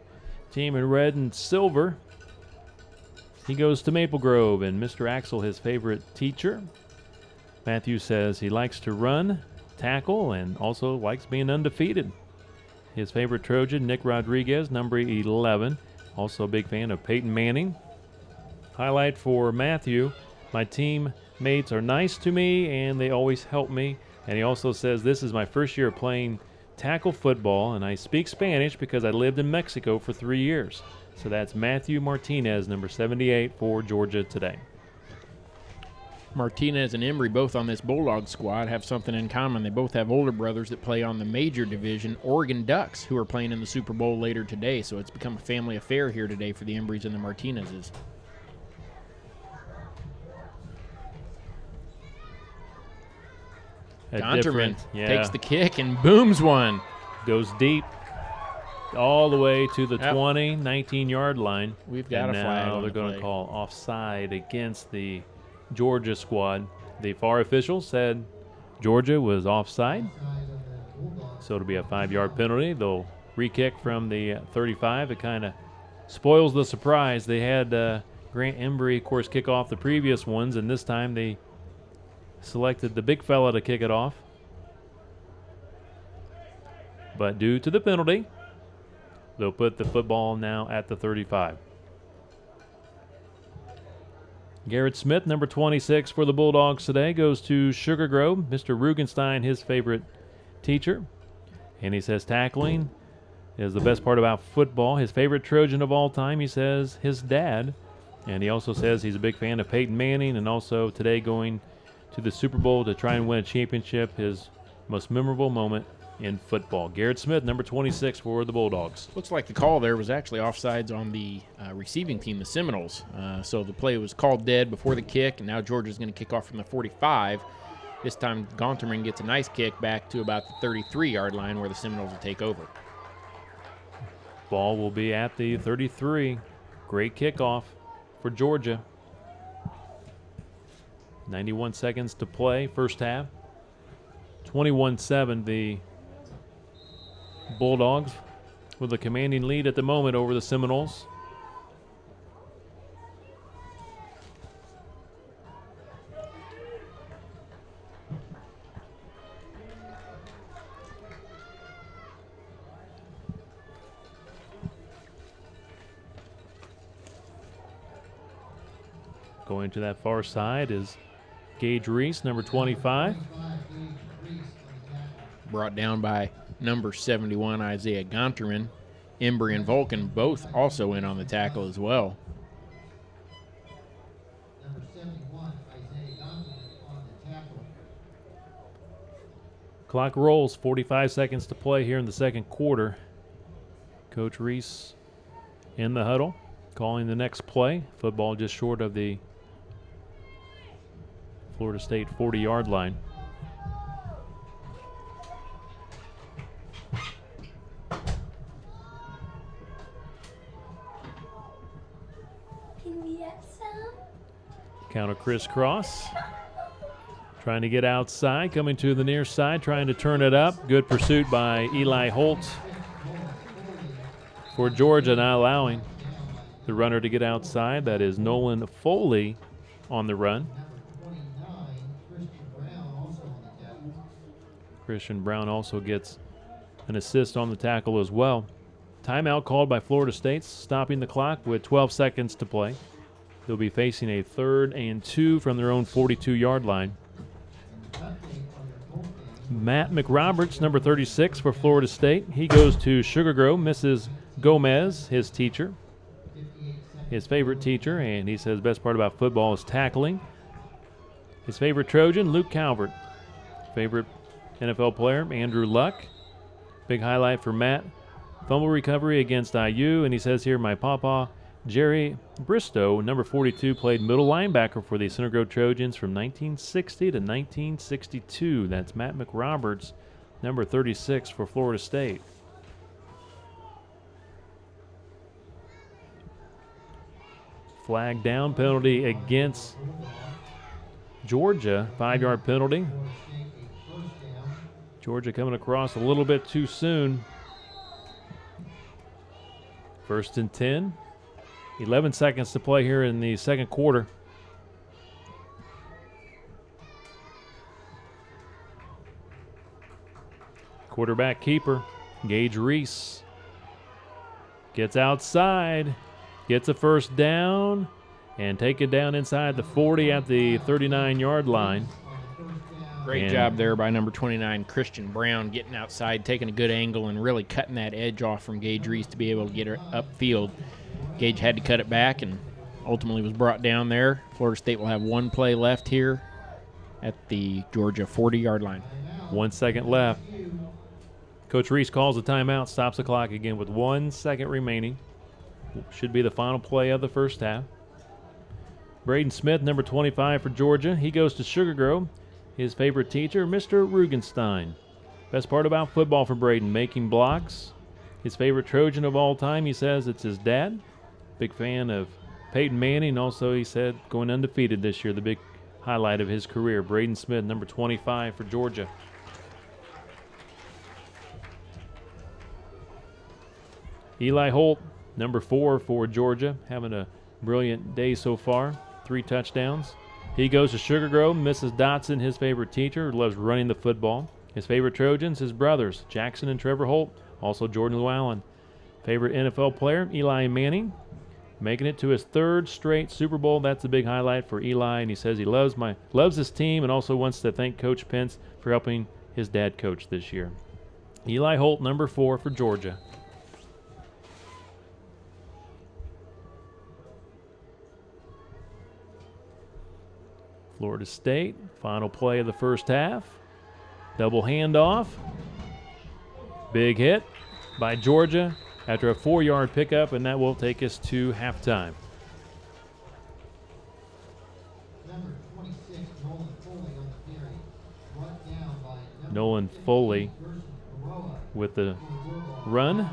team in red and silver. He goes to Maple Grove, and Mr. Axel, his favorite teacher. Matthew says he likes to run, tackle, and also likes being undefeated. His favorite Trojan, Nick Rodriguez, number 11. Also a big fan of Peyton Manning. Highlight for Matthew, my teammates are nice to me, and they always help me. And he also says, this is my first year playing tackle football, and I speak Spanish because I lived in Mexico for 3 years. So that's Matthew Martinez, number 78 for Georgia today. Martinez and Embry, both on this Bulldog squad, have something in common. They both have older brothers that play on the major division, Oregon Ducks, who are playing in the Super Bowl later today. So it's become a family affair here today for the Embrys and the Martinezes. Gonterman takes the kick and booms one. Goes deep all the way to the 20, 19-yard line. We've got a flag. Now they're going to call offside against the Georgia squad. The VAR official said Georgia was offside, so it'll be a 5-yard penalty. They'll re-kick from the 35. It kind of spoils the surprise. They had Grant Embry, of course, kick off the previous ones, and this time they selected the big fella to kick it off. But due to the penalty, they'll put the football now at the 35. Garrett Smith, number 26 for the Bulldogs today, goes to Sugar Grove. Mr. Rugenstein, his favorite teacher. And he says tackling is the best part about football. His favorite Trojan of all time, he says, his dad. And he also says he's a big fan of Peyton Manning, and also today going to the Super Bowl to try and win a championship, his most memorable moment in football. Garrett Smith, number 26 for the Bulldogs. Looks like the call there was actually offsides on the receiving team, the Seminoles. So the play was called dead before the kick, and now Georgia's going to kick off from the 45. This time, Gonterman gets a nice kick back to about the 33-yard line where the Seminoles will take over. Ball will be at the 33. Great kickoff for Georgia. 91 seconds to play, first half. 21-7, the Bulldogs with a commanding lead at the moment over the Seminoles. Going to that far side is Gage Reese, number 25. Brought down by number 71, Isaiah Gonterman. Embry and Vulcan both also in on the tackle as well. Clock rolls, 45 seconds to play here in the second quarter. Coach Reese in the huddle, calling the next play. Football just short of the Florida State 40-yard line. Counter crisscross. Trying to get outside, coming to the near side, trying to turn it up. Good pursuit by Eli Holt for Georgia, not allowing the runner to get outside. That is Nolan Foley on the run. Christian Brown also gets an assist on the tackle as well. Timeout called by Florida State, stopping the clock with 12 seconds to play. They'll be facing a 3rd and 2 from their own 42-yard line. Matt McRoberts, number 36 for Florida State. He goes to Sugar Grove. Mrs. Gomez, his teacher, his favorite teacher, and he says best part about football is tackling. His favorite Trojan, Luke Calvert. Favorite NFL player, Andrew Luck. Big highlight for Matt. Fumble recovery against IU, and he says here, my papa, Jerry Bristow, number 42, played middle linebacker for the Center Grove Trojans from 1960 to 1962. That's Matt McRoberts, number 36 for Florida State. Flag down penalty against Georgia, 5-yard penalty. Georgia coming across a little bit too soon. 1st and 10. 11 seconds to play here in the second quarter. Quarterback keeper, Gage Reese. Gets outside, gets a first down, and take it down inside the 40 at the 39-yard line. Great job there by number 29, Christian Brown, getting outside, taking a good angle, and really cutting that edge off from Gage Reese to be able to get her upfield. Gage had to cut it back and ultimately was brought down there. Florida State will have one play left here at the Georgia 40-yard line. 1 second left. Coach Reese calls a timeout, stops the clock again with 1 second remaining. Should be the final play of the first half. Braden Smith, number 25 for Georgia. He goes to Sugar Grove. His favorite teacher, Mr. Rugenstein. Best part about football for Braden, making blocks. His favorite Trojan of all time, he says it's his dad. Big fan of Peyton Manning. Also, he said, going undefeated this year, the big highlight of his career. Braden Smith, number 25 for Georgia. Eli Holt, number 4 for Georgia, having a brilliant day so far. 3 touchdowns. He goes to Sugar Grove. Mrs. Dotson, his favorite teacher, loves running the football. His favorite Trojans, his brothers, Jackson and Trevor Holt. Also Jordan Llewellyn. Favorite NFL player, Eli Manning. Making it to his 3rd straight Super Bowl. That's a big highlight for Eli, and he says he loves his team and also wants to thank Coach Pence for helping his dad coach this year. Eli Holt, number 4 for Georgia. Florida State, final play of the first half. Double handoff. Big hit by Georgia after a 4-yard pickup, and that will take us to halftime. Nolan Foley with the run.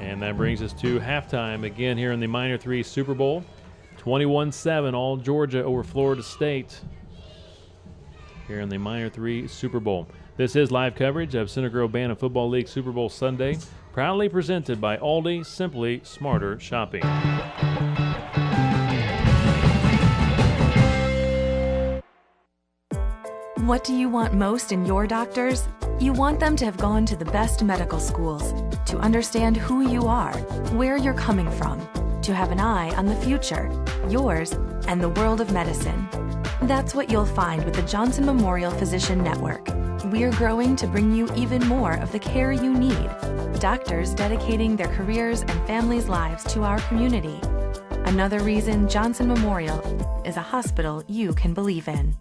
And that brings us to halftime again here in the Minor 3 Super Bowl. 21-7, all Georgia over Florida State here in the Minor 3 Super Bowl. This is live coverage of Center Grove Bantam Football League Super Bowl Sunday, proudly presented by Aldi, Simply Smarter Shopping. What do you want most in your doctors? You want them to have gone to the best medical schools, to understand who you are, where you're coming from, to have an eye on the future, yours, and the world of medicine. That's what you'll find with the Johnson Memorial Physician Network. We're growing to bring you even more of the care you need. Doctors dedicating their careers and families' lives to our community. Another reason Johnson Memorial is a hospital you can believe in.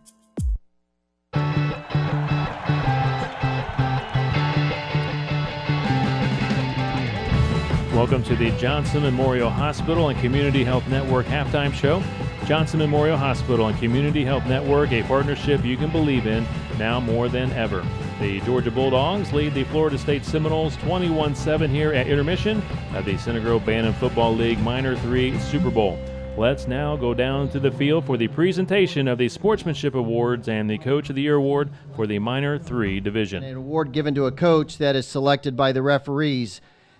Welcome to the Johnson Memorial Hospital and Community Health Network halftime show. Johnson Memorial Hospital and Community Health Network, a partnership you can believe in now more than ever. The Georgia Bulldogs lead the Florida State Seminoles 21-7 here at intermission of the Center Grove Bantam Football League Minor 3 Super Bowl. Let's now go down to the field for the presentation of the Sportsmanship Awards and the Coach of the Year Award for the Minor 3 division. An award given to a coach that is selected by the referees.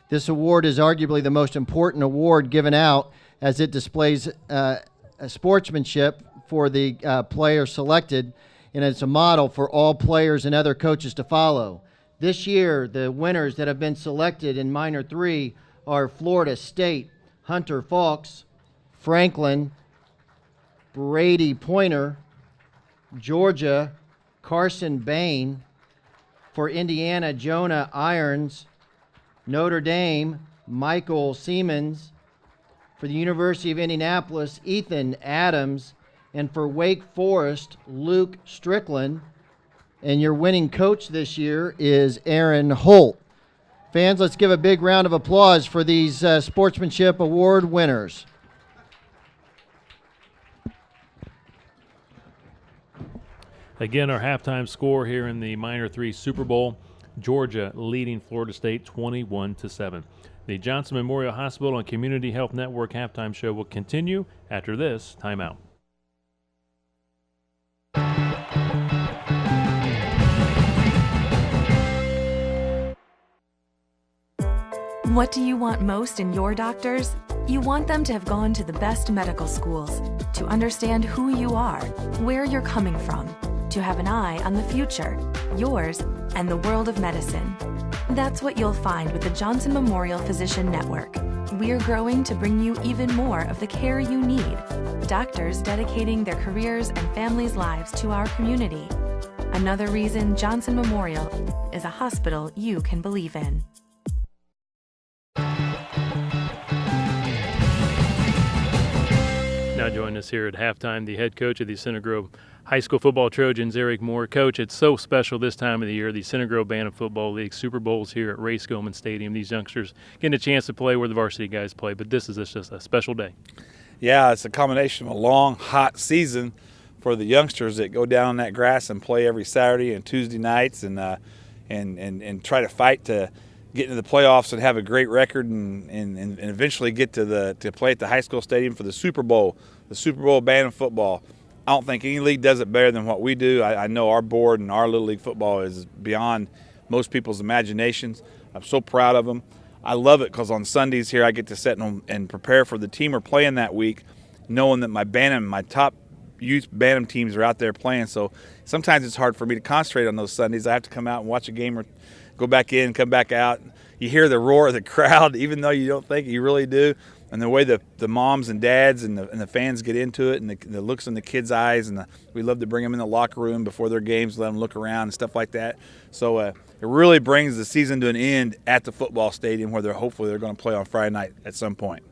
This award is arguably the most important award given out as it displays a sportsmanship for the player selected, and it's a model for all players and other coaches to follow. This year, the winners that have been selected in Minor 3 are Florida State, Hunter Fawkes, Franklin, Brady Pointer, Georgia, Carson Bain, for Indiana, Jonah Irons, Notre Dame, Michael Siemens, for the University of Indianapolis, Ethan Adams, and for Wake Forest, Luke Strickland. And your winning coach this year is Aaron Holt. Fans, let's give a big round of applause for these Sportsmanship Award winners. Again, our halftime score here in the Minor 3 Super Bowl. Georgia leading Florida State 21-7. The Johnson Memorial Hospital and Community Health Network halftime show will continue after this timeout. What do you want most in your doctors? You want them to have gone to the best medical schools, to understand who you are, where you're coming from, to have an eye on the future, yours, and the world of medicine. That's what you'll find with the Johnson Memorial Physician Network. We're growing to bring you even more of the care you need. Doctors dedicating their careers and families' lives to our community. Another reason Johnson Memorial is a hospital you can believe in. Now joining us here at halftime, the head coach of the Center Grove High School Football Trojans, Eric Moore. Coach, it's so special this time of the year. The Center Grove Bantam Football League Super Bowls here at Ray Skillman Stadium. These youngsters getting a chance to play where the varsity guys play, but this is just a special day. Yeah, it's a combination of a long, hot season for the youngsters that go down on that grass and play every Saturday and Tuesday nights and try to fight to get into the playoffs and have a great record and eventually get to play at the high school stadium for the Super Bowl Bantam football. I don't think any league does it better than what we do. I know our board and our Little League football is beyond most people's imaginations. I'm so proud of them. I love it because on Sundays here I get to sit and prepare for the team we're playing that week, knowing that my top youth Bantam teams are out there playing. So sometimes it's hard for me to concentrate on those Sundays. I have to come out and watch a game or go back in, come back out. You hear the roar of the crowd, even though you don't think you really do. And the way the moms and dads and the fans get into it, and the looks in the kids' eyes, and we love to bring them in the locker room before their games, let them look around and stuff like that. So it really brings the season to an end at the football stadium where hopefully they're going to play on Friday night at some point.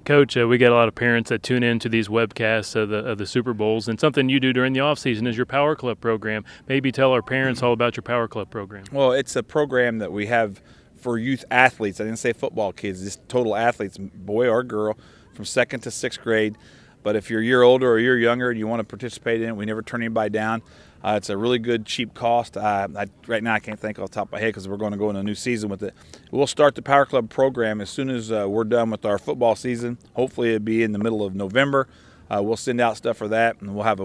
Coach, we get a lot of parents that tune in to these webcasts of the Super Bowls, and something you do during the off season is your Power Club program. Maybe tell our parents all about your Power Club program. Well, it's a program that we have for youth athletes. I didn't say football kids, just total athletes, boy or girl, from 2nd to 6th grade. But if you're a year older or a year younger and you want to participate in it, we never turn anybody down. It's a really good, cheap cost. Right now I can't think off the top of my head because we're going to go in a new season with it. We'll start the Power Club program as soon as we're done with our football season. Hopefully it'll be in the middle of November. We'll send out stuff for that, and we'll have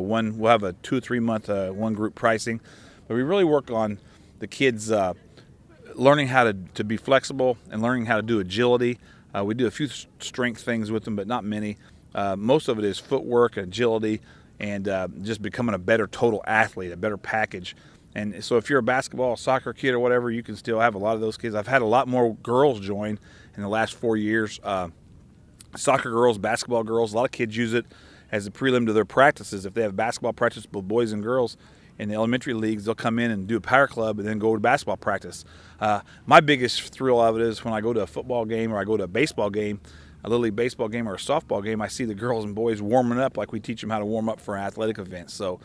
a 2 or 3 month one group pricing. But we really work on the kids learning how to be flexible and learning how to do agility. We do a few strength things with them, but not many. Most of it is footwork, agility, and just becoming a better total athlete, a better package. And so if you're a basketball, soccer kid or whatever, you can still have a lot of those kids. I've had a lot more girls join in the last 4 years. Soccer girls, basketball girls, a lot of kids use it as a prelim to their practices. If they have basketball practice with boys and girls in the elementary leagues, they'll come in and do a Power Club and then go to basketball practice. My biggest thrill of it is when I go to a football game or I go to a baseball game, a Little League baseball game or a softball game, I see the girls and boys warming up like we teach them how to warm up for an athletic event. So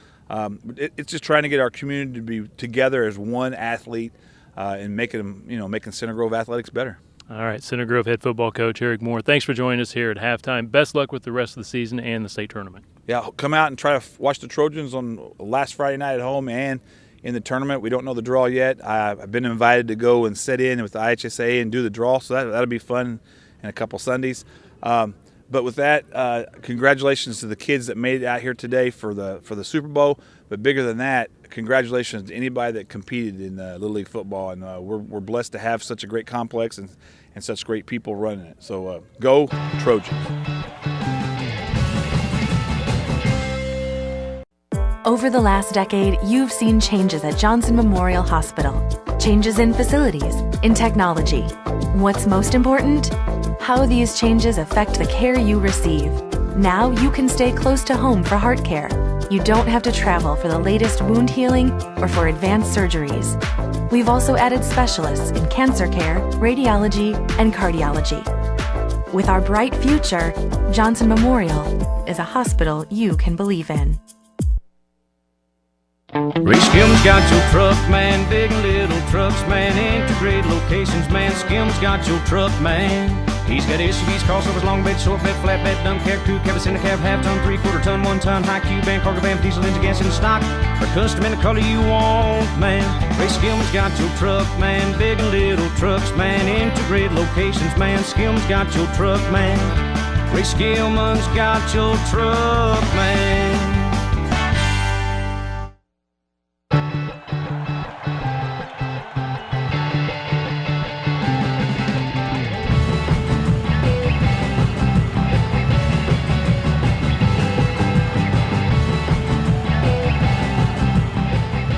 it's just trying to get our community to be together as one athlete and making Center Grove athletics better. All right, Center Grove head football coach Eric Moore, thanks for joining us here at halftime. Best luck with the rest of the season and the state tournament. Yeah, come out and try to watch the Trojans on last Friday night at home and in the tournament. We don't know the draw yet. I've been invited to go and sit in with the IHSA and do the draw, so that'll be fun in a couple Sundays. But with that, congratulations to the kids that made it out here today for the Super Bowl. But bigger than that, congratulations to anybody that competed in Little League football. And we're blessed to have such a great complex and such great people running it. So go Trojans. Over the last decade, you've seen changes at Johnson Memorial Hospital. Changes in facilities, in technology. What's most important? How these changes affect the care you receive. Now you can stay close to home for heart care. You don't have to travel for the latest wound healing or for advanced surgeries. We've also added specialists in cancer care, radiology, and cardiology. With our bright future, Johnson Memorial is a hospital you can believe in. Ray Skim's got your truck, man. Big and little trucks, man. Integrated locations, man. Skim's got your truck, man. He's got SUVs, crossovers, long bed, short bed, flat bed, dump cab, crew cab, center cab, half ton, 3/4 ton, 1 ton, high cube van, cargo van, diesel engine, gas in stock, or custom in the color you want, man. Ray Skim's got your truck, man. Big and little trucks, man. Integrated locations, man. Skim's got your truck, man. Ray Skillman's got your truck, man.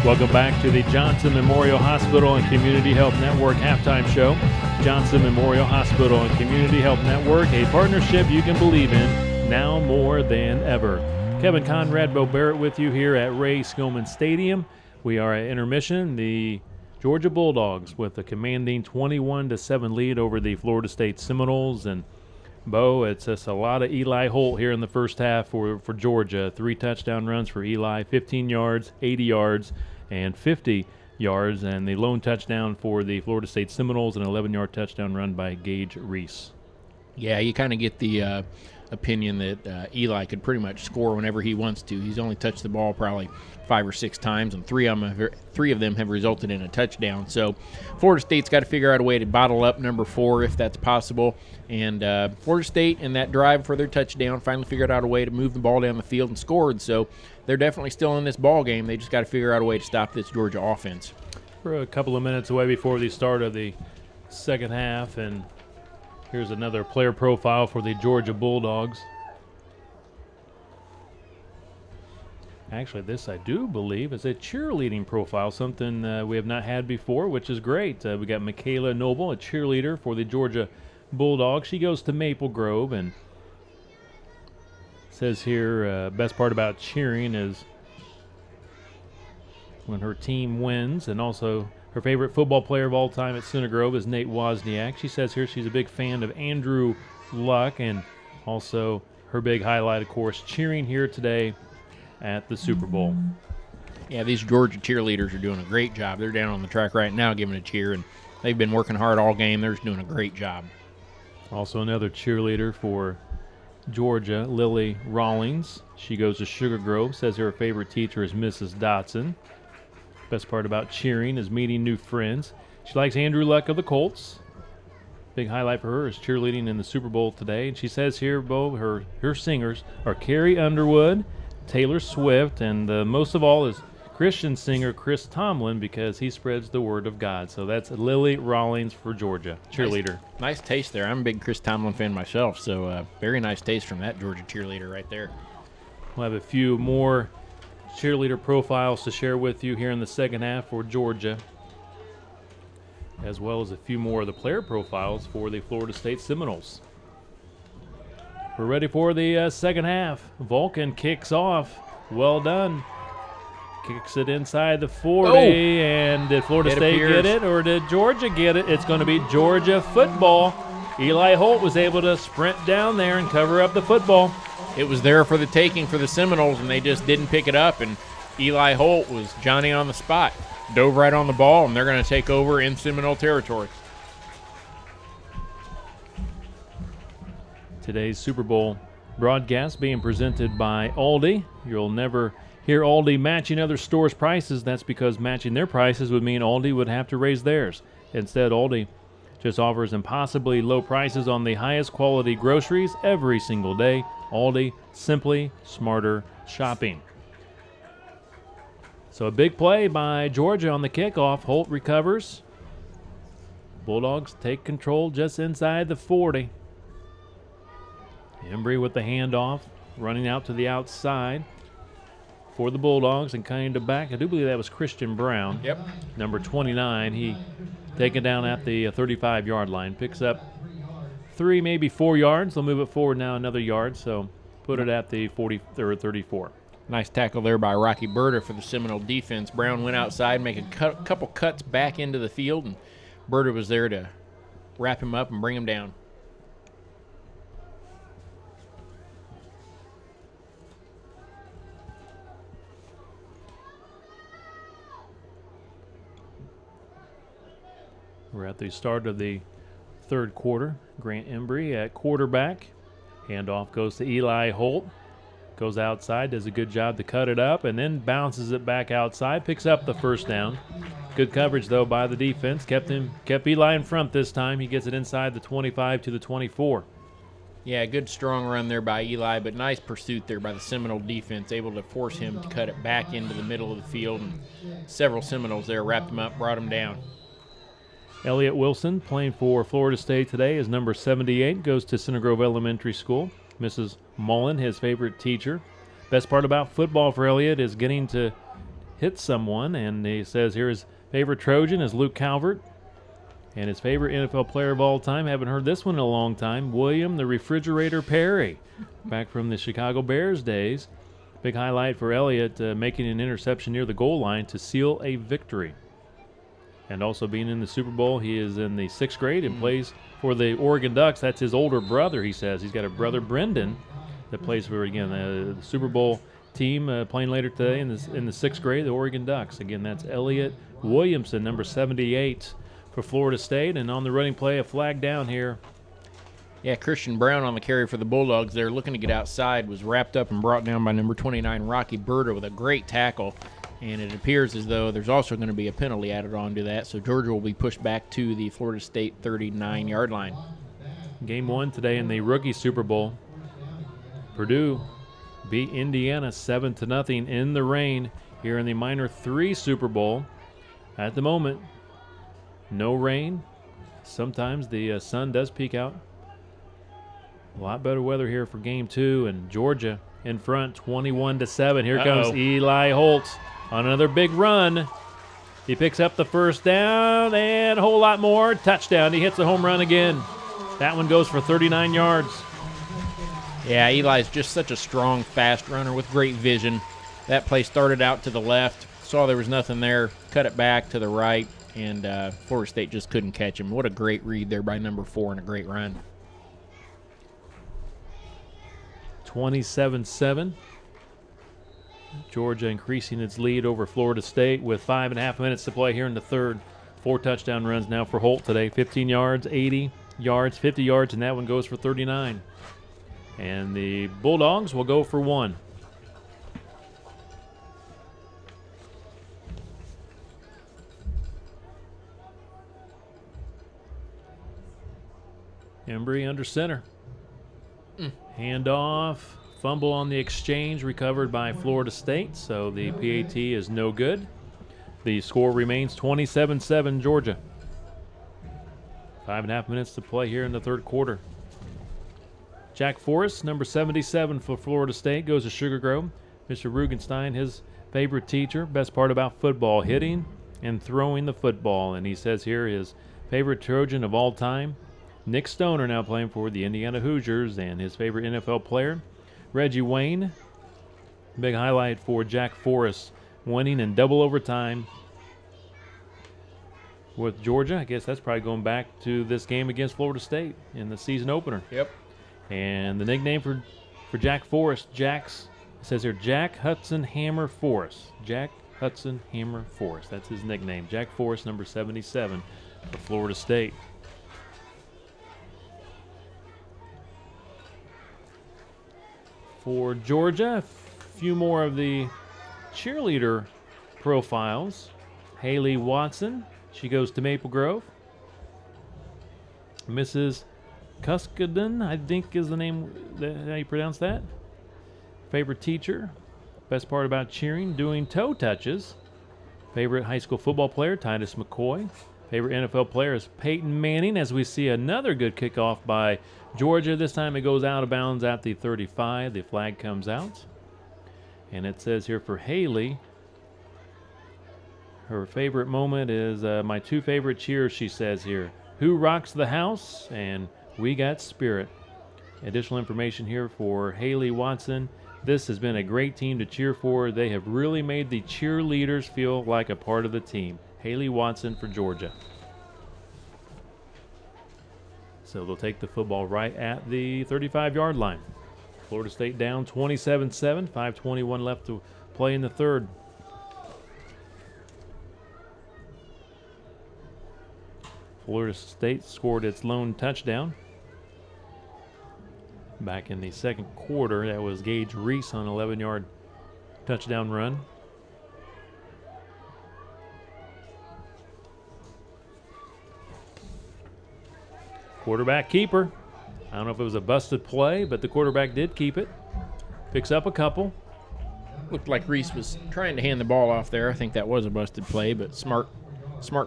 Welcome back to the Johnson Memorial Hospital and Community Health Network halftime show. Johnson Memorial Hospital and Community Health Network, a partnership you can believe in now more than ever. Kevin Conrad, Bo Barrett with you here at Ray Skillman Stadium. We are at intermission. The Georgia Bulldogs with a commanding 21-7 lead over the Florida State Seminoles. And Bo, it's just a lot of Eli Holt here in the first half for Georgia. 3 touchdown runs for Eli, 15 yards, 80 yards, and 50 yards. And the lone touchdown for the Florida State Seminoles, an 11-yard touchdown run by Gage Reese. Yeah, you kind of get the opinion that Eli could pretty much score whenever he wants to. He's only touched the ball probably 5 or 6 times, and three of them have resulted in a touchdown. So Florida State's got to figure out a way to bottle up number 4 if that's possible. And Florida State, in that drive for their touchdown, finally figured out a way to move the ball down the field and scored. So they're definitely still in this ball game. They just got to figure out a way to stop this Georgia offense. We're a couple of minutes away before the start of the second half, and here's another player profile for the Georgia Bulldogs. Actually, this I do believe is a cheerleading profile, something we have not had before, which is great. We got Michaela Noble, a cheerleader for the Georgia Bulldogs. She goes to Maple Grove, and says here, best part about cheering is when her team wins, and also her favorite football player of all time at Center Grove is Nate Wozniak. She says here she's a big fan of Andrew Luck, and Also, her big highlight, of course, cheering here today at the Super Bowl. Yeah, these Georgia cheerleaders are doing a great job. They're down on the track right now giving a cheer, and they've been working hard all game. They're just doing a great job. Also another cheerleader for Georgia, Lily Rawlings. She goes to Sugar Grove, says her favorite teacher is Mrs. Dotson. Best part about cheering is meeting new friends. She likes Andrew Luck of the Colts. Big highlight for her is cheerleading in the Super Bowl today. And she says here, Bo, her singers are Carrie Underwood, Taylor Swift, and most of all is Christian singer Chris Tomlin, because he spreads the word of God. So that's Lily Rawlings for Georgia, cheerleader. Nice taste there. I'm a big Chris Tomlin fan myself, so very nice taste from that Georgia cheerleader right there. We'll have a few more cheerleader profiles to share with you here in the second half for Georgia, as well as a few more of the player profiles for the Florida State Seminoles. We're ready for the second half. Vulcan kicks off. Well done. Kicks it inside the 40, and did Florida State get it, or did Georgia get it? It's going to be Georgia football. Eli Holt was able to sprint down there and cover up the football. It was there for the taking for the Seminoles, and they just didn't pick it up, and Eli Holt was Johnny on the spot. Dove right on the ball, and they're going to take over in Seminole territory. Today's Super Bowl broadcast being presented by Aldi. You'll never hear Aldi matching other stores' prices. That's because matching their prices would mean Aldi would have to raise theirs. Instead, Aldi just offers impossibly low prices on the highest quality groceries every single day. Aldi, simply smarter shopping. So a big play by Georgia on the kickoff. Holt recovers. Bulldogs take control just inside the 40. Embry with the handoff, running out to the outside for the Bulldogs and kind of back. I do believe that was Christian Brown. Yep. Number 29. He taken down at the 35-yard line. Picks up 3, maybe 4 yards. They'll move it forward now another yard, so put it at the 40 or 34. Nice tackle there by Rocky Berta for the Seminole defense. Brown went outside, make a couple cuts back into the field, and Berta was there to wrap him up and bring him down. We're at the start of the third quarter. Grant Embry at quarterback. Handoff goes to Eli Holt. Goes outside, does a good job to cut it up, and then bounces it back outside, picks up the first down. Good coverage, though, by the defense. Kept Eli in front this time. He gets it inside the 25 to the 24. Yeah, good strong run there by Eli, but nice pursuit there by the Seminole defense, able to force him to cut it back into the middle of the field, and several Seminoles there wrapped him up, brought him down. Elliott Wilson, playing for Florida State today, is number 78, goes to Center Grove Elementary School. Mrs. Mullen, his favorite teacher. Best part about football for Elliott is getting to hit someone, and he says here his favorite Trojan is Luke Calvert, and his favorite NFL player of all time, haven't heard this one in a long time, William the Refrigerator Perry, back from the Chicago Bears days. Big highlight for Elliott, making an interception near the goal line to seal a victory. And also being in the Super Bowl, he is in the 6th grade and plays for the Oregon Ducks. That's his older brother, he says. He's got a brother, Brendan, that plays for, again, the Super Bowl team playing later today in the 6th grade, the Oregon Ducks. Again, that's Elliott Williamson, number 78 for Florida State. And on the running play, a flag down here. Yeah, Christian Brown on the carry for the Bulldogs there, looking to get outside, was wrapped up and brought down by number 29, Rocky Berta, with a great tackle. And it appears as though there's also going to be a penalty added on to that, so Georgia will be pushed back to the Florida State 39-yard line. Game 1 today in the Rookie Super Bowl. Purdue beat Indiana 7-0 in the rain here in the Minor 3 Super Bowl. At the moment, no rain. Sometimes the sun does peek out. A lot better weather here for Game 2, and Georgia in front 21-7. Here comes Eli Holt on another big run. He picks up the first down and a whole lot more. Touchdown. He hits a home run again. That one goes for 39 yards. Yeah, Eli's just such a strong, fast runner with great vision. That play started out to the left, saw there was nothing there, cut it back to the right, and Florida State just couldn't catch him. What a great read there by number 4 and a great run. 27-7. Georgia increasing its lead over Florida State with 5.5 minutes to play here in the third. 4 touchdown runs now for Holt today. 15 yards, 80 yards, 50 yards, and that one goes for 39. And the Bulldogs will go for 1. Embry under center. Handoff. Fumble on the exchange recovered by Florida State, so the PAT is no good. The score remains 27-7 Georgia. 5.5 minutes to play here in the third quarter. Jack Forrest, number 77 for Florida State, goes to Sugar Grove. Mr. Rugenstein, his favorite teacher, best part about football, hitting and throwing the football. And he says here his favorite Trojan of all time, Nick Stoner, now playing for the Indiana Hoosiers, and his favorite NFL player, Reggie Wayne. Big highlight for Jack Forrest, winning in double overtime with Georgia. I guess that's probably going back to this game against Florida State in the season opener. Yep. And the nickname for Jack Forrest, it says here, Jack Hudson Hammer Forrest. Jack Hudson Hammer Forrest. That's his nickname. Jack Forrest, number 77 for Florida State. For Georgia, a few more of the cheerleader profiles. Haley Watson, she goes to Maple Grove. Mrs. Cuskadon, I think is the name, how you pronounce that? Favorite teacher, best part about cheering, doing toe touches. Favorite high school football player, Titus McCoy. Favorite NFL player is Peyton Manning, as we see another good kickoff by Georgia. This time it goes out of bounds at the 35. The flag comes out. And it says here for Haley, her favorite moment is my 2 favorite cheers, she says here. Who rocks the house? And we got spirit. Additional information here for Haley Watson. This has been a great team to cheer for. They have really made the cheerleaders feel like a part of the team. Haley Watson for Georgia. So they'll take the football right at the 35-yard line. Florida State down 27-7, 5:21 left to play in the third. Florida State scored its lone touchdown back in the second quarter. That was Gage Reese on an 11-yard touchdown run. Quarterback keeper. I don't know if it was a busted play, but the quarterback did keep it. Picks up a couple. Looked like Reese was trying to hand the ball off there. I think that was a busted play, but smart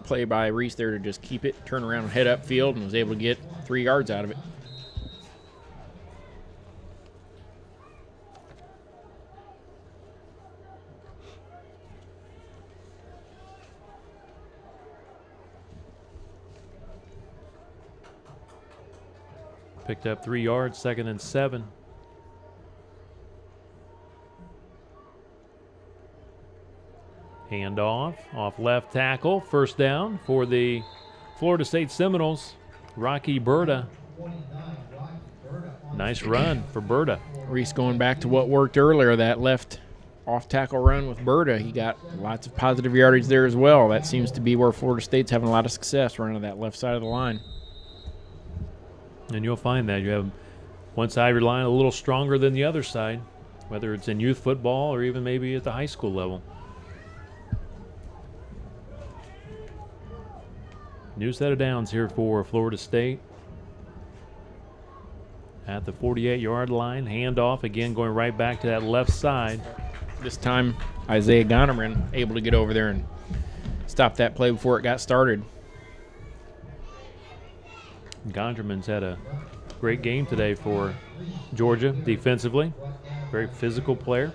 play by Reese there to just keep it, turn around and head upfield, and was able to get 3 yards out of it. Picked up 3 yards, 2nd and 7. Handoff, off left tackle, first down for the Florida State Seminoles. Rocky Berta. Nice run for Berta. Reese going back to what worked earlier, that left off tackle run with Berta. He got lots of positive yardage there as well. That seems to be where Florida State's having a lot of success, running that left side of the line. And you'll find that you have one side of your line a little stronger than the other side, whether it's in youth football or even maybe at the high school level. New set of downs here for Florida State. At the 48-yard line, handoff again going right back to that left side. This time Isaiah Gonerman able to get over there and stop that play before it got started. Gondraman's had a great game today for Georgia defensively. Very physical player.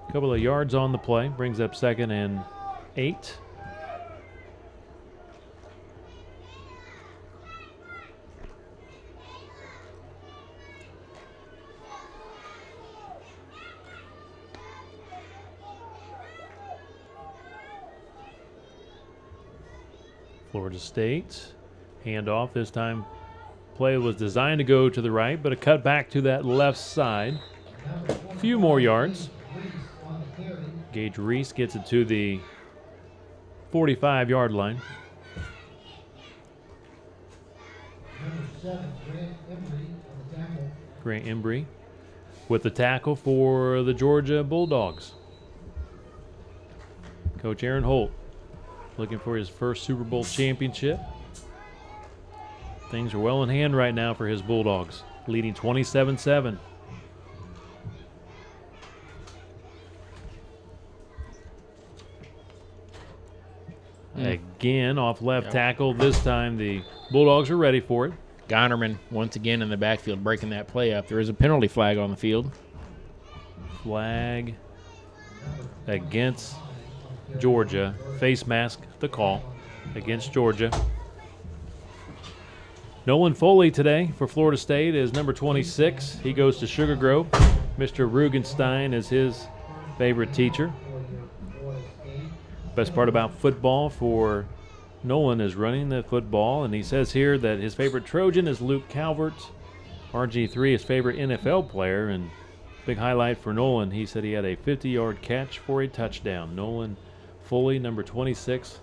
A couple of yards on the play. Brings up 2nd and 8. Florida State. Handoff this time. Play was designed to go to the right, but a cut back to that left side. A few more yards. Gage Reese gets it to the 45-yard line. Grant Embry with the tackle for the Georgia Bulldogs. Coach Aaron Holt looking for his first Super Bowl championship. Things are well in hand right now for his Bulldogs, leading 27-7. Again, off left tackle. This time the Bulldogs are ready for it. Gonnerman once again in the backfield breaking that play up. There is a penalty flag on the field. Flag against Georgia. Face mask, the call against Georgia. Nolan Foley today for Florida State is number 26. He goes to Sugar Grove. Mr. Rugenstein is his favorite teacher. Best part about football for Nolan is running the football, and he says here that his favorite Trojan is Luke Calvert. RG3, his favorite NFL player, and big highlight for Nolan, he said he had a 50-yard catch for a touchdown. Nolan Foley, number 26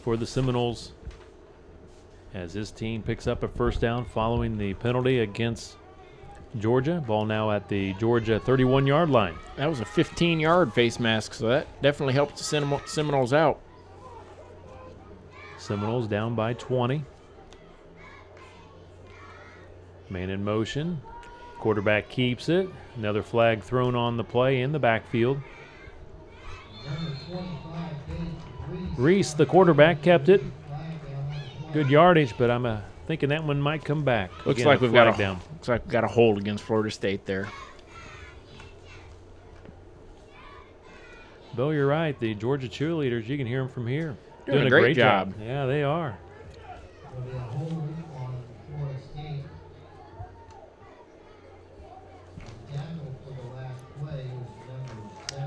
for the Seminoles, as his team picks up a first down following the penalty against Georgia. Ball now at the Georgia 31-yard line. That was a 15-yard face mask, so that definitely helped the Seminoles out. Seminoles down by 20. Man in motion. Quarterback keeps it. Another flag thrown on the play in the backfield. Reese, the quarterback, kept it. Good yardage, but I'm thinking that one might come back. Looks Again, like we've got a hold against Florida State there. Bill, you're right. The Georgia cheerleaders, you can hear them from here. Doing a great job. Yeah, they are.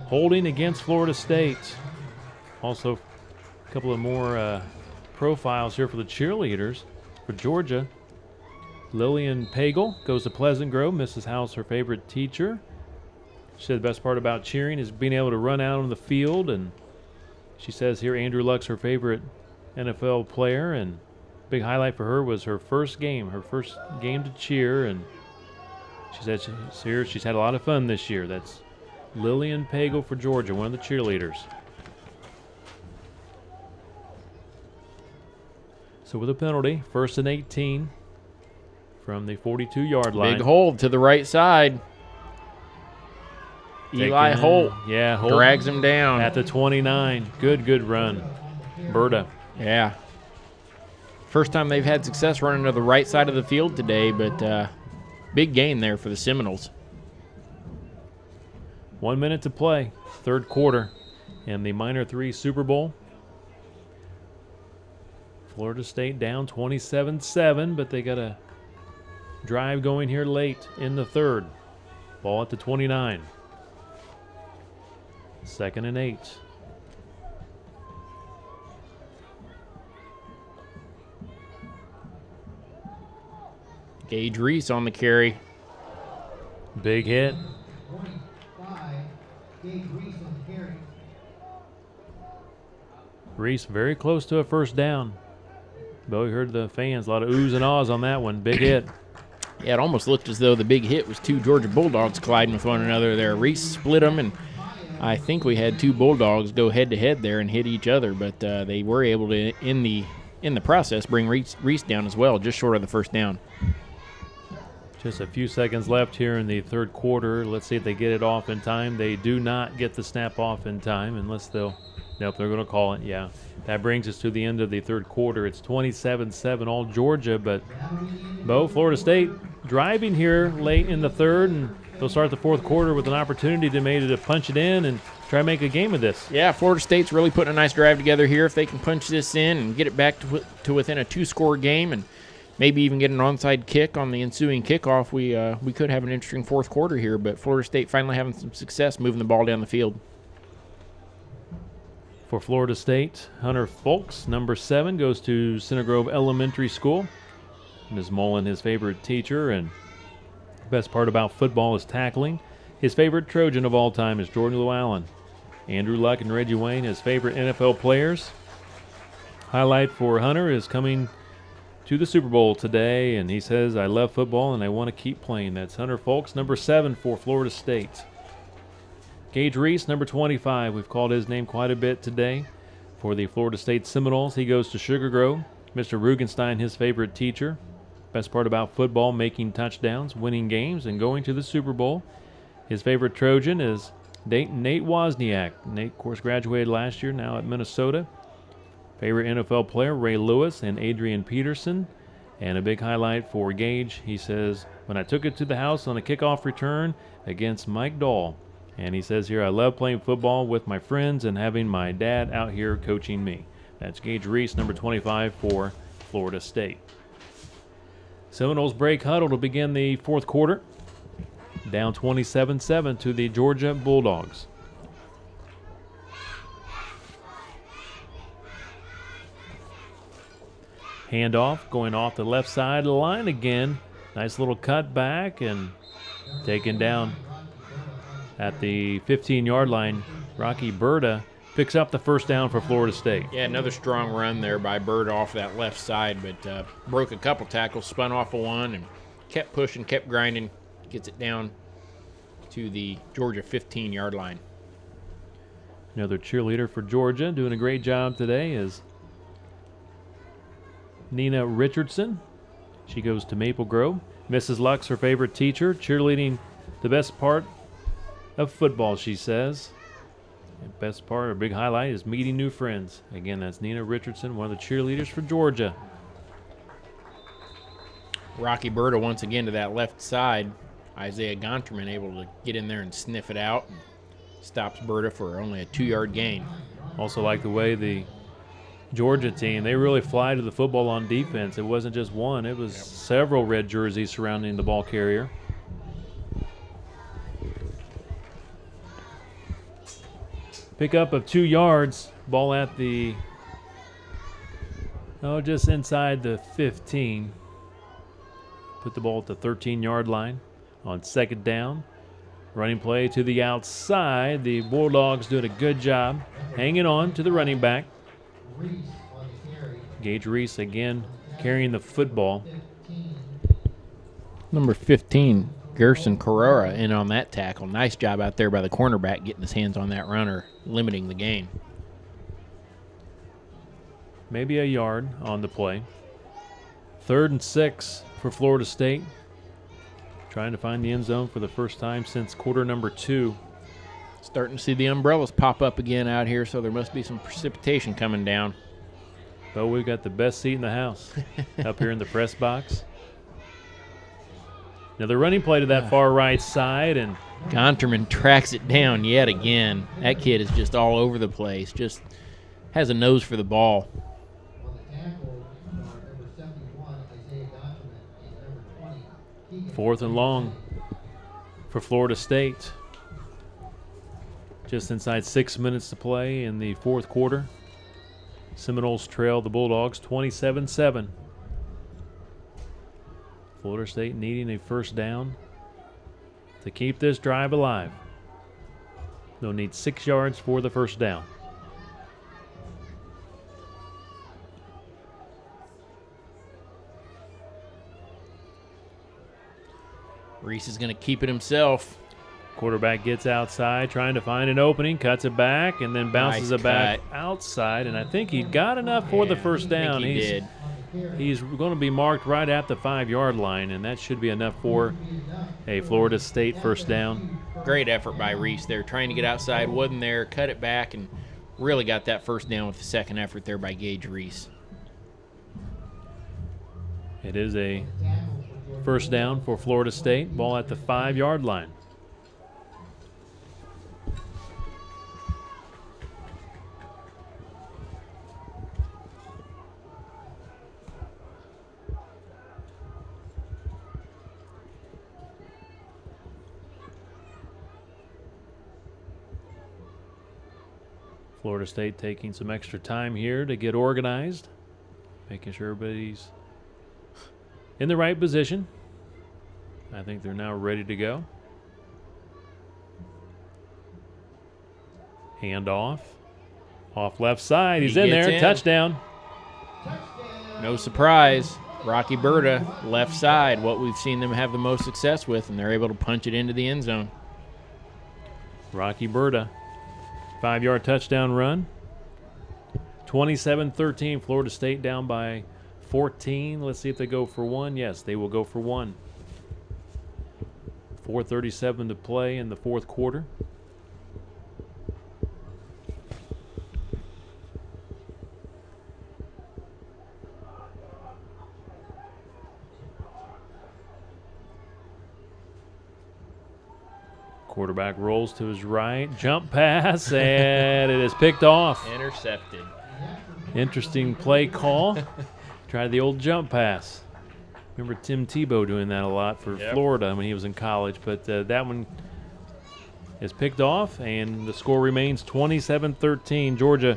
Holding against Florida State. Also, a couple of more profiles here for the cheerleaders. For Georgia, Lillian Pagel goes to Pleasant Grove. Mrs. House, her favorite teacher. She said the best part about cheering is being able to run out on the field, and she says here Andrew Luck's her favorite NFL player, and big highlight for her was her first game to cheer, and she said she's had a lot of fun this year. That's Lillian Pagel for Georgia, one of the cheerleaders. So with a penalty, 1st and 18 from the 42-yard line. Big hold to the right side. Eli Holt. Yeah, Holt drags him down at the 29. Good run. Berta. Yeah. First time they've had success running to the right side of the field today, but big gain there for the Seminoles. 1 minute to play, third quarter, in the Minor 3 Super Bowl. Florida State down 27-7, but they got a drive going here late in the third. Ball at the 29. 2nd and 8. Gage Reese on the carry. Big hit. Reese very close to a first down. But we heard the fans, a lot of oohs and ahs on that one. Big hit. Yeah, it almost looked as though the big hit was two Georgia Bulldogs colliding with one another there. Reese split them, and I think we had two Bulldogs go head-to-head there and hit each other, but they were able to, in the process, bring Reese down as well, just short of the first down. Just a few seconds left here in the third quarter. Let's see if they get it off in time. They do not get the snap off in time unless they're going to call it. Yeah, that brings us to the end of the third quarter. It's 27-7 all Georgia, but Florida State driving here late in the third, and they'll start the fourth quarter with an opportunity to maybe to punch it in and try to make a game of this. Yeah, Florida State's really putting a nice drive together here. If they can punch this in and get it back to within a two-score game and maybe even get an onside kick on the ensuing kickoff, we could have an interesting fourth quarter here, but Florida State finally having some success moving the ball down the field. For Florida State, Hunter Folks, number 7, goes to Center Grove Elementary School. Ms. Mullen, his favorite teacher, and the best part about football is tackling. His favorite Trojan of all time is Jordan Llewellyn. Andrew Luck and Reggie Wayne, his favorite NFL players. Highlight for Hunter is coming to the Super Bowl today, and he says, I love football and I want to keep playing. That's Hunter Folks, number 7 for Florida State. Gage Reese, number 25. We've called his name quite a bit today. For the Florida State Seminoles, he goes to Sugar Grove. Mr. Rugenstein, his favorite teacher. Best part about football, making touchdowns, winning games, and going to the Super Bowl. His favorite Trojan is Nate Wozniak. Nate, of course, graduated last year, now at Minnesota. Favorite NFL player, Ray Lewis and Adrian Peterson. And a big highlight for Gage, he says, when I took it to the house on a kickoff return against Mike Dahl. And he says here, I love playing football with my friends and having my dad out here coaching me. That's Gage Reese, number 25 for Florida State. Seminoles break huddle to begin the fourth quarter. Down 27-7 to the Georgia Bulldogs. Handoff going off the left side of the line again. Nice little cut back and taken down at the 15-yard line. Rocky Berta picks up the first down for Florida State. Yeah, another strong run there by Bird off that left side, but broke a couple tackles, spun off of one, and kept pushing, kept grinding, gets it down to the Georgia 15-yard line. Another cheerleader for Georgia doing a great job today is Nina Richardson. She goes to Maple Grove. Mrs. Luck's her favorite teacher, cheerleading the best part of football, she says. The best part, or big highlight, is meeting new friends. Again, that's Nina Richardson, one of the cheerleaders for Georgia. Rocky Berta once again to that left side. Isaiah Gonterman able to get in there and sniff it out. And stops Berta for only a 2-yard gain. Also like the way the Georgia team, they really fly to the football on defense. It wasn't just one, it was several red jerseys surrounding the ball carrier. Pickup of 2 yards, ball at the, just inside the 15. Put the ball at the 13-yard line on second down. Running play to the outside. The Bulldogs doing a good job hanging on to the running back. Gage Reese again carrying the football. Number 15, Gerson Carrera, in on that tackle. Nice job out there by the cornerback getting his hands on that runner, limiting the gain. Maybe a yard on the play. 3rd and 6 for Florida State. Trying to find the end zone for the first time since quarter number 2. Starting to see the umbrellas pop up again out here, so there must be some precipitation coming down. But we've got the best seat in the house up here in the press box. Another running play to that far right side, and Gonterman tracks it down yet again. That kid is just all over the place, just has a nose for the ball. 4th and long for Florida State. Just inside 6 minutes to play in the fourth quarter. Seminoles trail the Bulldogs 27-7. Florida State needing a first down to keep this drive alive. They'll need 6 yards for the first down. Reese is going to keep it himself. Quarterback gets outside, trying to find an opening, cuts it back, and then bounces Nice it back cut. outside. And I think he got enough for the first down. He did. He's going to be marked right at the 5-yard line, and that should be enough for a Florida State first down. Great effort by Reese there, trying to get outside, wasn't there, cut it back, and really got that first down with the second effort there by Gage Reese. It is a first down for Florida State. Ball at the 5-yard line. Florida State taking some extra time here to get organized, making sure everybody's in the right position. I think they're now ready to go. Hand off left side. He's in there. Touchdown. No surprise. Rocky Berta, left side, what we've seen them have the most success with, and they're able to punch it into the end zone. Rocky Berta, 5-yard touchdown run. 27-13, Florida State down by 14. Let's see if they go for one. Yes, they will go for one. 4:37 to play in the fourth quarter. Quarterback rolls to his right, jump pass, and it is picked off. Intercepted. Interesting play call. Tried the old jump pass. Remember Tim Tebow doing that a lot for Florida when he was in college, but that one is picked off, and the score remains 27-13, Georgia.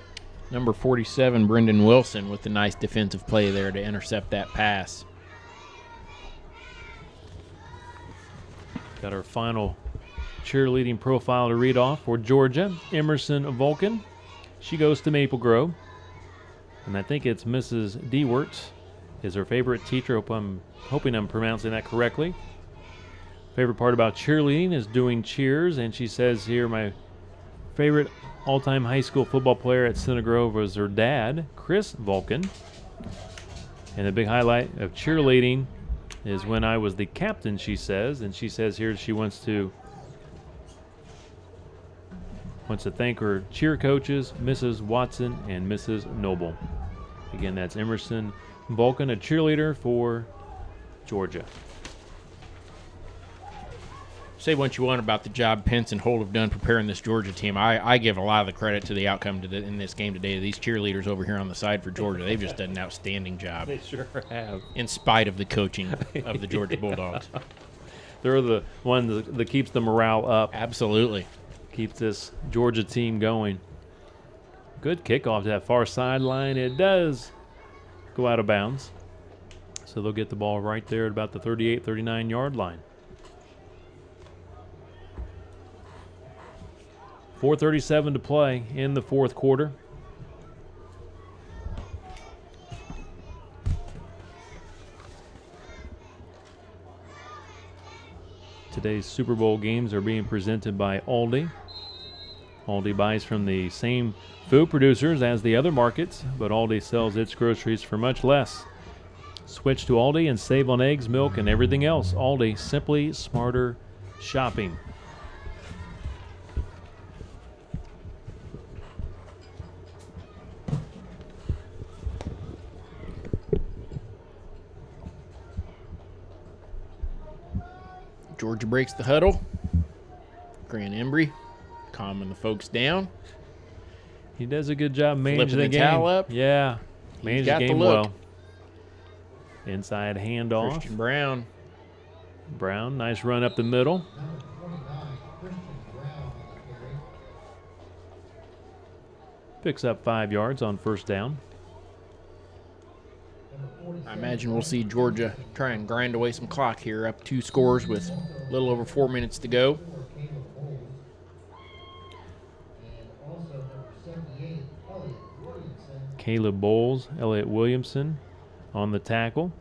Number 47, Brendan Wilson, with the nice defensive play there to intercept that pass. Got our final cheerleading profile to read off for Georgia. Emerson Vulcan. She goes to Maple Grove. And I think it's Mrs. Dewart is her favorite teacher. Hoping I'm pronouncing that correctly. Favorite part about cheerleading is doing cheers. And she says here, my favorite all-time high school football player at Center Grove was her dad, Chris Vulcan. And the big highlight of cheerleading is when I was the captain, she says. And she says here she wants to thank her cheer coaches, Mrs. Watson and Mrs. Noble. Again, that's Emerson Vulcan, a cheerleader for Georgia. Say what you want about the job Pence and Holt have done preparing this Georgia team. I give a lot of the credit to the outcome in this game today. These cheerleaders over here on the side for Georgia, they've just done an outstanding job. They sure have. In spite of the coaching of the Georgia Bulldogs. They're the one that keeps the morale up. Absolutely. Keep this Georgia team going. Good kickoff to that far sideline. It does go out of bounds. So they'll get the ball right there at about the 38, 39-yard line. 4:37 to play in the fourth quarter. Today's Super Bowl games are being presented by Aldi. Aldi buys from the same food producers as the other markets, but Aldi sells its groceries for much less. Switch to Aldi and save on eggs, milk, and everything else. Aldi, simply smarter shopping. Georgia breaks the huddle. Grant Embry calming the folks down. He does a good job managing the game. Towel up. Yeah, managing the game well. Inside handoff. Christian Brown. Brown, nice run up the middle. Picks up 5 yards on first down. I imagine we'll see Georgia try and grind away some clock here, up 2 scores with a little over 4 minutes to go. Caleb Bowles, Elliott Williamson on the tackle.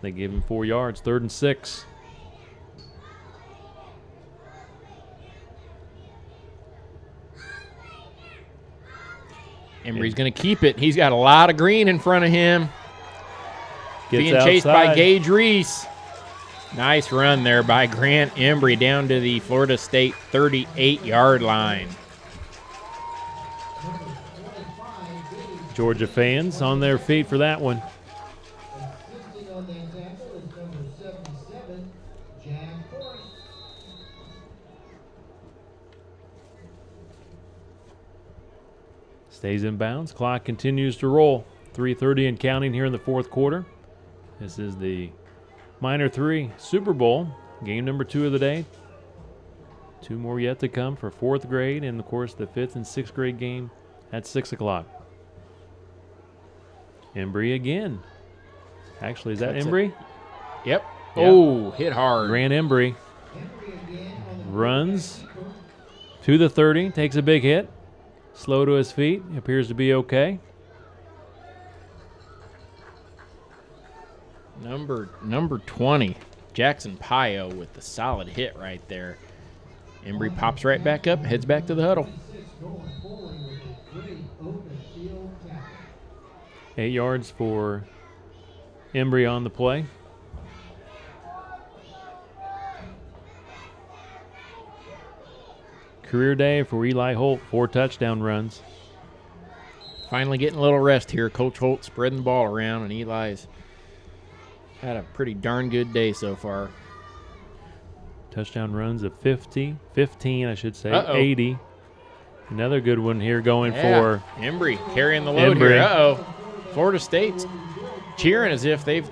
They give him 4 yards, 3rd and 6. Embry's going to keep it. He's got a lot of green in front of him. Being chased by Gage Reese. Nice run there by Grant Embry down to the Florida State 38-yard line. Georgia fans on their feet for that one. Stays in bounds. Clock continues to roll. 3:30 and counting here in the fourth quarter. This is the Minor 3 Super Bowl, game number 2 of the day. 2 more yet to come for 4th grade, and of course the 5th and 6th grade game at 6 o'clock. Embry again. Actually, is that Embry? Yep. Yeah. Oh, hit hard. Grant Embry runs to the 30, takes a big hit. Slow to his feet, appears to be okay. Number 20, Jackson Pio with the solid hit right there. Embry pops right back up, heads back to the huddle. 8 yards for Embry on the play. Career day for Eli Holt, 4 touchdown runs. Finally getting a little rest here. Coach Holt spreading the ball around, and Eli's had a pretty darn good day so far. Touchdown runs of 15, I should say, 80. Another good one here going for Embry carrying the load Embry. here. Florida State's cheering as if they've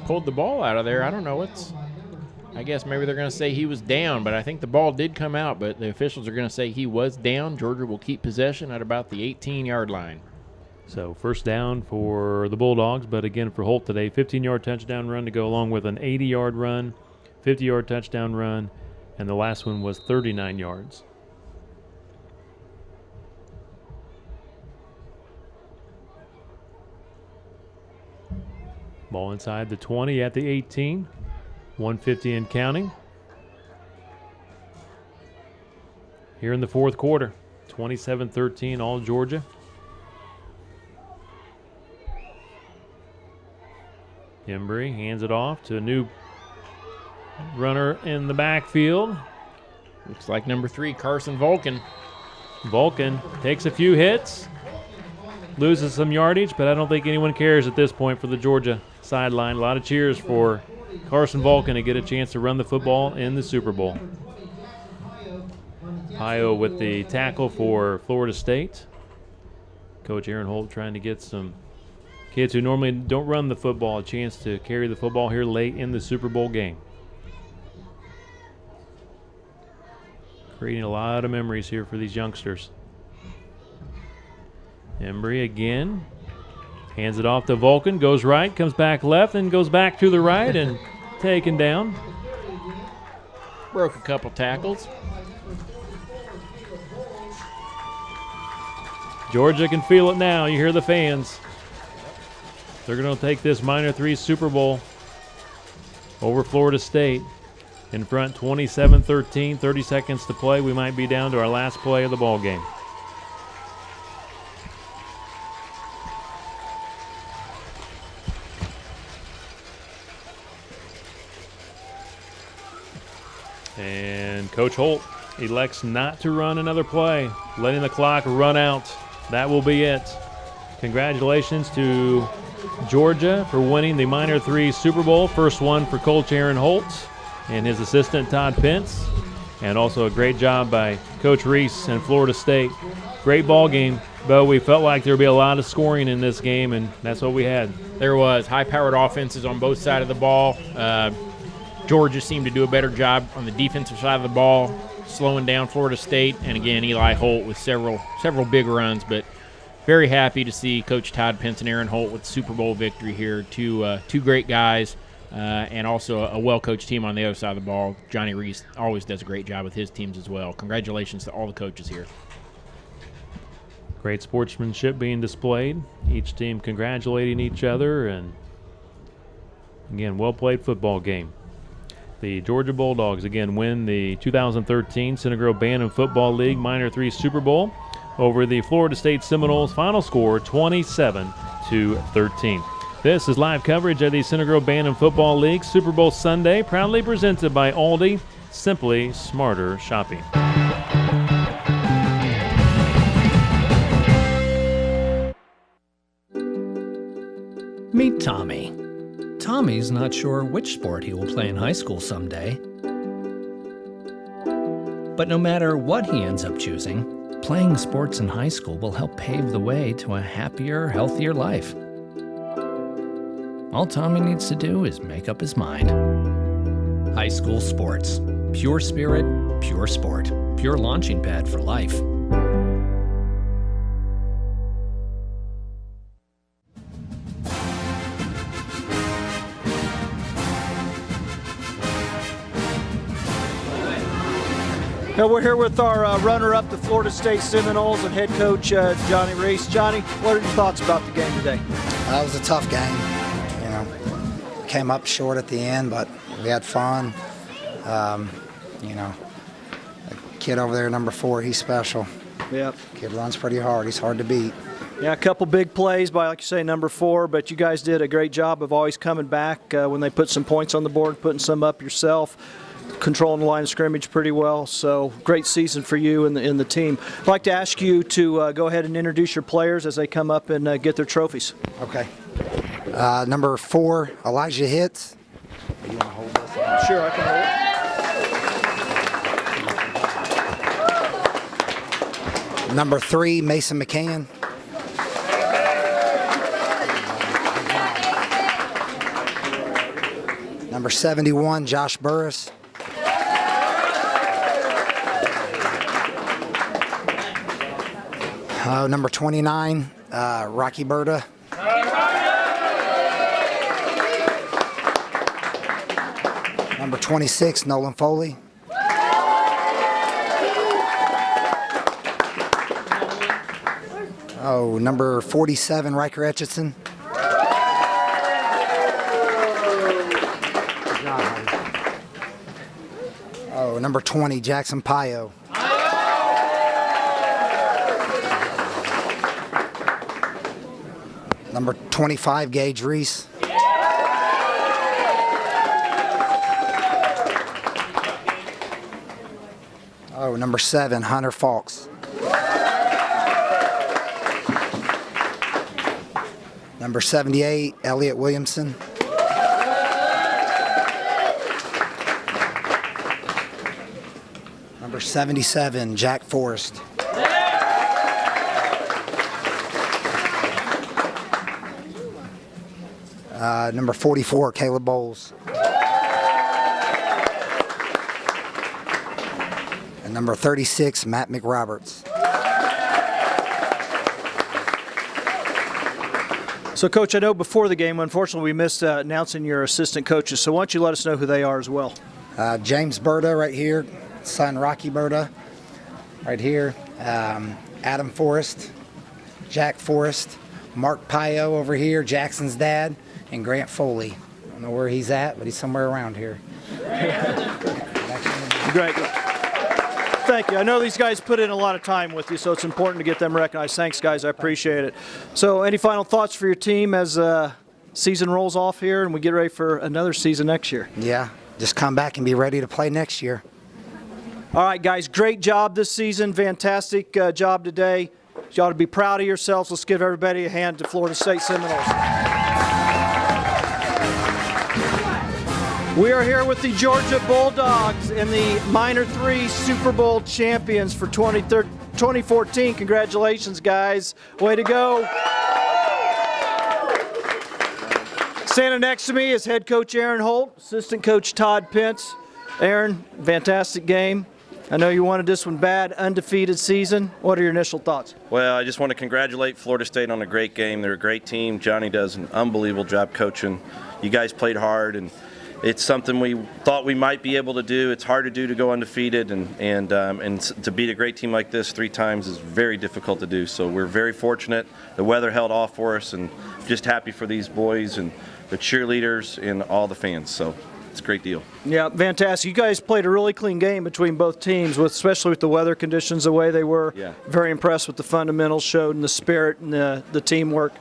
pulled the ball out of there. I don't know. I guess maybe they're going to say he was down, but I think the ball did come out, but the officials are going to say he was down. Georgia will keep possession at about the 18-yard line. So first down for the Bulldogs, but again for Holt today, 15-yard touchdown run to go along with an 80-yard run, 50-yard touchdown run, and the last one was 39 yards. Ball inside the 20 at the 18. 150 and counting. Here in the 4th quarter, 27-13, all Georgia. Embry hands it off to a new runner in the backfield. Looks like number 3, Carson Vulcan. Vulcan takes a few hits, loses some yardage, but I don't think anyone cares at this point for the Georgia sideline. A lot of cheers for Carson Vulcan to get a chance to run the football in the Super Bowl. Pio with the tackle for Florida State. Coach Aaron Holt trying to get some kids who normally don't run the football a chance to carry the football here late in the Super Bowl game. Creating a lot of memories here for these youngsters. Embry again. Hands it off to Vulcan, goes right, comes back left, and goes back to the right and taken down. Broke a couple tackles. Georgia can feel it now. You hear the fans. They're going to take this Minor 3 Super Bowl over Florida State. In front 27-13, 30 seconds to play. We might be down to our last play of the ball game. And Coach Holt elects not to run another play, letting the clock run out. That will be it. Congratulations to Georgia for winning the Minor 3 Super Bowl. First one for Coach Aaron Holt and his assistant Todd Pence. And also a great job by Coach Reese and Florida State. Great ball game, but we felt like there would be a lot of scoring in this game, and that's what we had. There was high-powered offenses on both sides of the ball. Georgia seemed to do a better job on the defensive side of the ball, slowing down Florida State. And again, Eli Holt with several big runs, but very happy to see Coach Todd Pence and Aaron Holt with the Super Bowl victory here. Two great guys, and also a well-coached team on the other side of the ball. Johnny Reese always does a great job with his teams as well. Congratulations to all the coaches here. Great sportsmanship being displayed. Each team congratulating each other, and again, well-played football game. The Georgia Bulldogs again win the 2013 Cinegrow Bantam Football League Minor 3 Super Bowl over the Florida State Seminoles. Final score 27-13. This is live coverage of the Cinegrow Bantam Football League Super Bowl Sunday, proudly presented by Aldi. Simply smarter shopping. Meet Tommy. Tommy's not sure which sport he will play in high school someday. But no matter what he ends up choosing, playing sports in high school will help pave the way to a happier, healthier life. All Tommy needs to do is make up his mind. High school sports. Pure spirit, pure sport. Pure launching pad for life. Now we're here with our runner-up, the Florida State Seminoles, and head coach Johnny Reese. Johnny, what are your thoughts about the game today? It was a tough game. You know, came up short at the end, but we had fun. You know, the kid over there, number 4, he's special. Yep. Kid runs pretty hard. He's hard to beat. Yeah, a couple big plays by, like you say, number 4, but you guys did a great job of always coming back when they put some points on the board, putting some up yourself, controlling the line of scrimmage pretty well. So great season for you and the team. I'd like to ask you to go ahead and introduce your players as they come up and get their trophies. Okay. Number 4, Elijah Hitz. You want to hold this? Sure, I can hold it. Number 3, Mason McCann. Number 71, Josh Burris. Number 29, Rocky Berta. Number 26, Nolan Foley. Number 47, Riker Etchison. Number 20, Jackson Pio. Number 25, Gage Reese. Number 7, Hunter Falks. Number 78, Elliot Williamson. Number 77, Jack Forrest. Number 44, Caleb Bowles. And number 36, Matt McRoberts. So, Coach, I know before the game, unfortunately, we missed announcing your assistant coaches. So why don't you let us know who they are as well? James Berta right here, son Rocky Berta right here. Adam Forrest, Jack Forrest, Mark Pio over here, Jackson's dad, and Grant Foley. I don't know where he's at, but he's somewhere around here. Great. Thank you. I know these guys put in a lot of time with you, so it's important to get them recognized. Thanks, guys. I appreciate it. So any final thoughts for your team as season rolls off here and we get ready for another season next year? Yeah, just come back and be ready to play next year. All right, guys, great job this season. Fantastic job today. You ought to be proud of yourselves. Let's give everybody a hand to Florida State Seminoles. We are here with the Georgia Bulldogs and the Minor 3 Super Bowl champions for 2014. Congratulations, guys. Way to go. Standing next to me is head coach Aaron Holt, assistant coach Todd Pence. Aaron, fantastic game. I know you wanted this one bad, undefeated season. What are your initial thoughts? Well, I just want to congratulate Florida State on a great game. They're a great team. Johnny does an unbelievable job coaching. You guys played hard, and it's something we thought we might be able to do. It's hard to do to go undefeated, and to beat a great team like this 3 times is very difficult to do. So we're very fortunate. The weather held off for us, and just happy for these boys and the cheerleaders and all the fans. So it's a great deal. Yeah, fantastic. You guys played a really clean game between both teams, especially with the weather conditions the way they were. Yeah. Very impressed with the fundamentals showed and the spirit and the teamwork.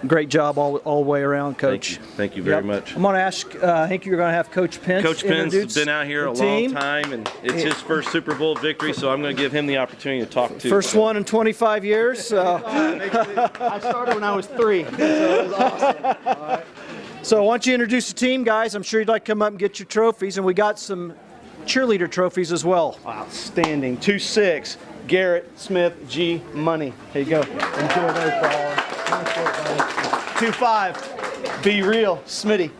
Great job all the way around, Coach. Thank you very much. I'm going to ask, I think you're going to have Coach Pence Coach Pence introduce has been out here a the long team. time, and it's his first Super Bowl victory, so I'm going to give him the opportunity to talk to. First one in 25 years. So. I started when I was 3, so it was awesome. So why don't you introduce the team, guys? I'm sure you'd like to come up and get your trophies, and we got some cheerleader trophies as well. Outstanding. 2-6, Garrett Smith G Money. Here you go. Enjoy those, ball. 2-5, Be real, Smitty.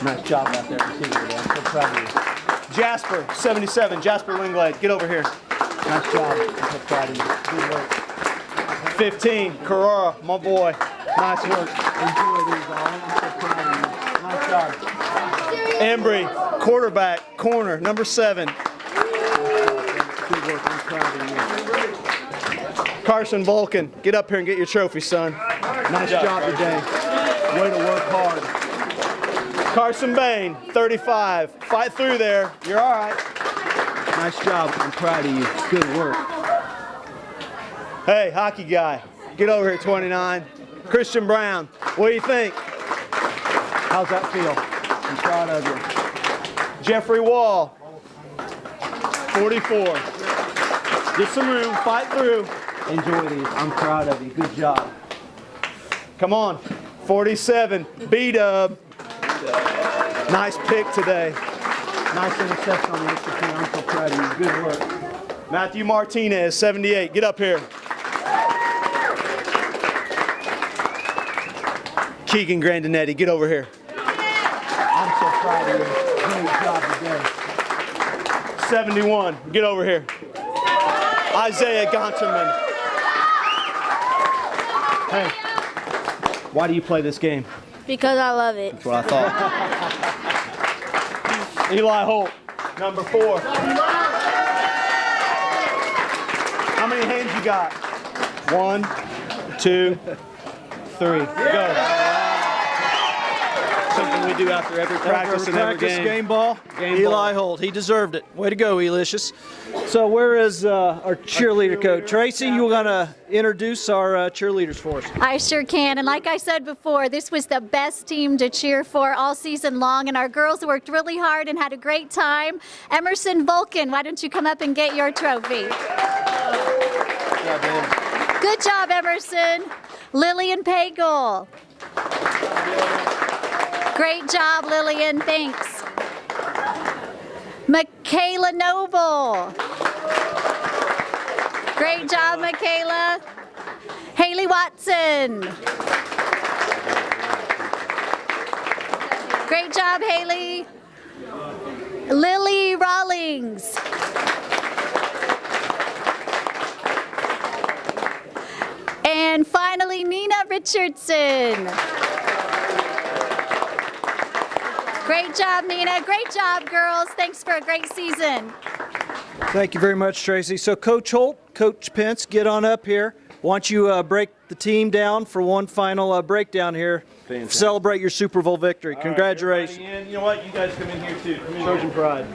Nice job out there. I'm so proud of you. Jasper, 77. Jasper Winglade, get over here. Nice job. I'm so proud of you. Good work. 15, Carrara, my boy. Nice work. Enjoy these all. I'm so proud of you. Nice job. Embry, quarterback, corner, number 7. Good work. I'm proud of you. Carson Vulcan, get up here and get your trophy, son. Nice job today. Way to work hard. Carson Bain, 35. Fight through there. You're all right. Nice job. I'm proud of you. Good work. Hey, hockey guy, get over here, 29. Christian Brown, what do you think? How's that feel? I'm proud of you. Jeffrey Wall, 44. Get some room, fight through. Enjoy these. I'm proud of you. Good job. Come on, 47, B-Dub. Nice pick today. Nice interception on the extra point. I'm so proud of you. Good work. Matthew Martinez, 78. Get up here. Keegan Grandinetti, get over here. I'm so proud of you. Great job today. 71, get over here. Isaiah Gonterman. Hey, why do you play this game? Because I love it. That's what I thought. Eli Holt, number 4. How many hands you got? 1, 2, 3. Go. Something we do after every practice and every game. Ball. Eli Holt, he deserved it. Way to go, Elicious. So where is our cheerleader coach? Tracy, you going to introduce our cheerleaders for us? I sure can. And like I said before, this was the best team to cheer for all season long. And our girls worked really hard and had a great time. Emerson Vulcan, why don't you come up and get your trophy? Good job, Emerson. Lillian Pagel. Great job, Lillian. Thanks. Michaela Noble. Great job, Michaela. Haley Watson. Great job, Haley. Lily Rawlings. And finally, Nina Richardson. Great job, Nina. Great job, girls. Thanks for a great season. Thank you very much, Tracy. So Coach Holt, Coach Pence, get on up here. Why don't you break the team down for one final breakdown here. Fantastic. Celebrate your Super Bowl victory. All Congratulations. Right, you know what? You guys come in here too. Come in Trojan Pride.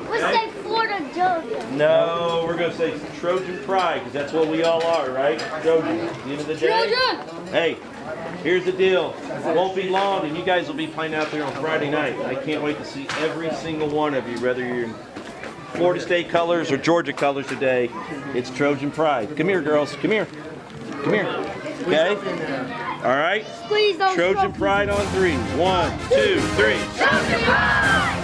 Let's say Florida Georgia. No, we're going to say Trojan Pride because that's what we all are, right? Trojan. At the end of the day. Trojan! Hey, here's the deal. It won't be long and you guys will be playing out there on Friday night. I can't wait to see every single one of you, whether you're in Florida State colors or Georgia colors today. It's Trojan Pride. Come here, girls. Come here. Come here. Okay? All right? Please don't Trojan Pride on 3. 1, 2, 3. Trojan Pride!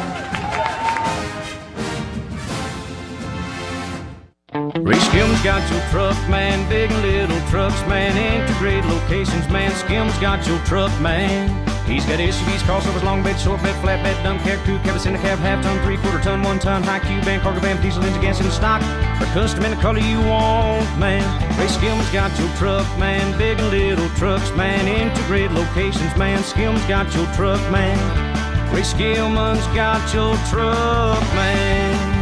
Ray Skim's got your truck, man. Big and little trucks, man. Integrated locations, man. Skim's got your truck, man. He's got SUVs, crossovers, long bed, short bed, flatbed, dump cab, crew cab, in the cab, half ton, 3/4 ton, 1 ton, high cube van, cargo van, diesel engine, gas in the stock, or custom in the color you want, man. Ray Skim's got your truck, man. Big and little trucks, man. Integrated locations, man. Skim's got your truck, man. Ray Skillman's got your truck, man.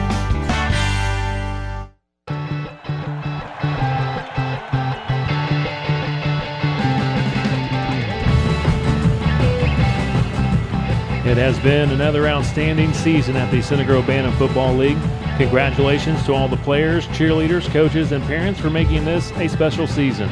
It has been another outstanding season at the Center Bantam Football League. Congratulations to all the players, cheerleaders, coaches, and parents for making this a special season.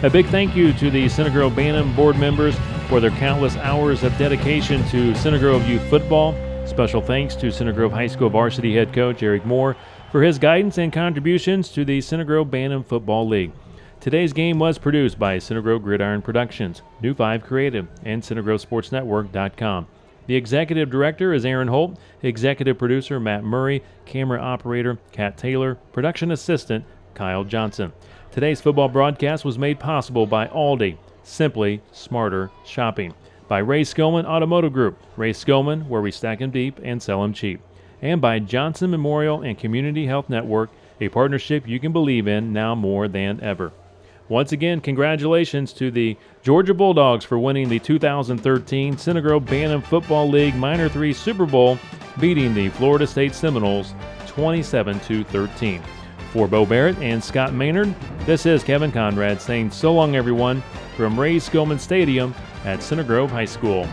A big thank you to the Center Bantam board members for their countless hours of dedication to Center Grove youth football. Special thanks to Center Grove High School varsity head coach Eric Moore for his guidance and contributions to the Center Bantam Football League. Today's game was produced by Center Grove Gridiron Productions, New 5 Creative, and CenterGroveSportsNetwork.com. The executive director is Aaron Holt, executive producer Matt Murray, camera operator Kat Taylor, production assistant Kyle Johnson. Today's football broadcast was made possible by Aldi, simply smarter shopping. By Ray Skillman Automotive Group. Ray Skillman, where we stack 'em deep and sell 'em cheap. And by Johnson Memorial and Community Health Network, a partnership you can believe in now more than ever. Once again, congratulations to the Georgia Bulldogs for winning the 2013 Synagro Bantam Football League Minor 3 Super Bowl, beating the Florida State Seminoles 27-13. For Bo Barrett and Scott Maynard, this is Kevin Conrad saying so long, everyone, from Ray Skillman Stadium at Center Grove High School.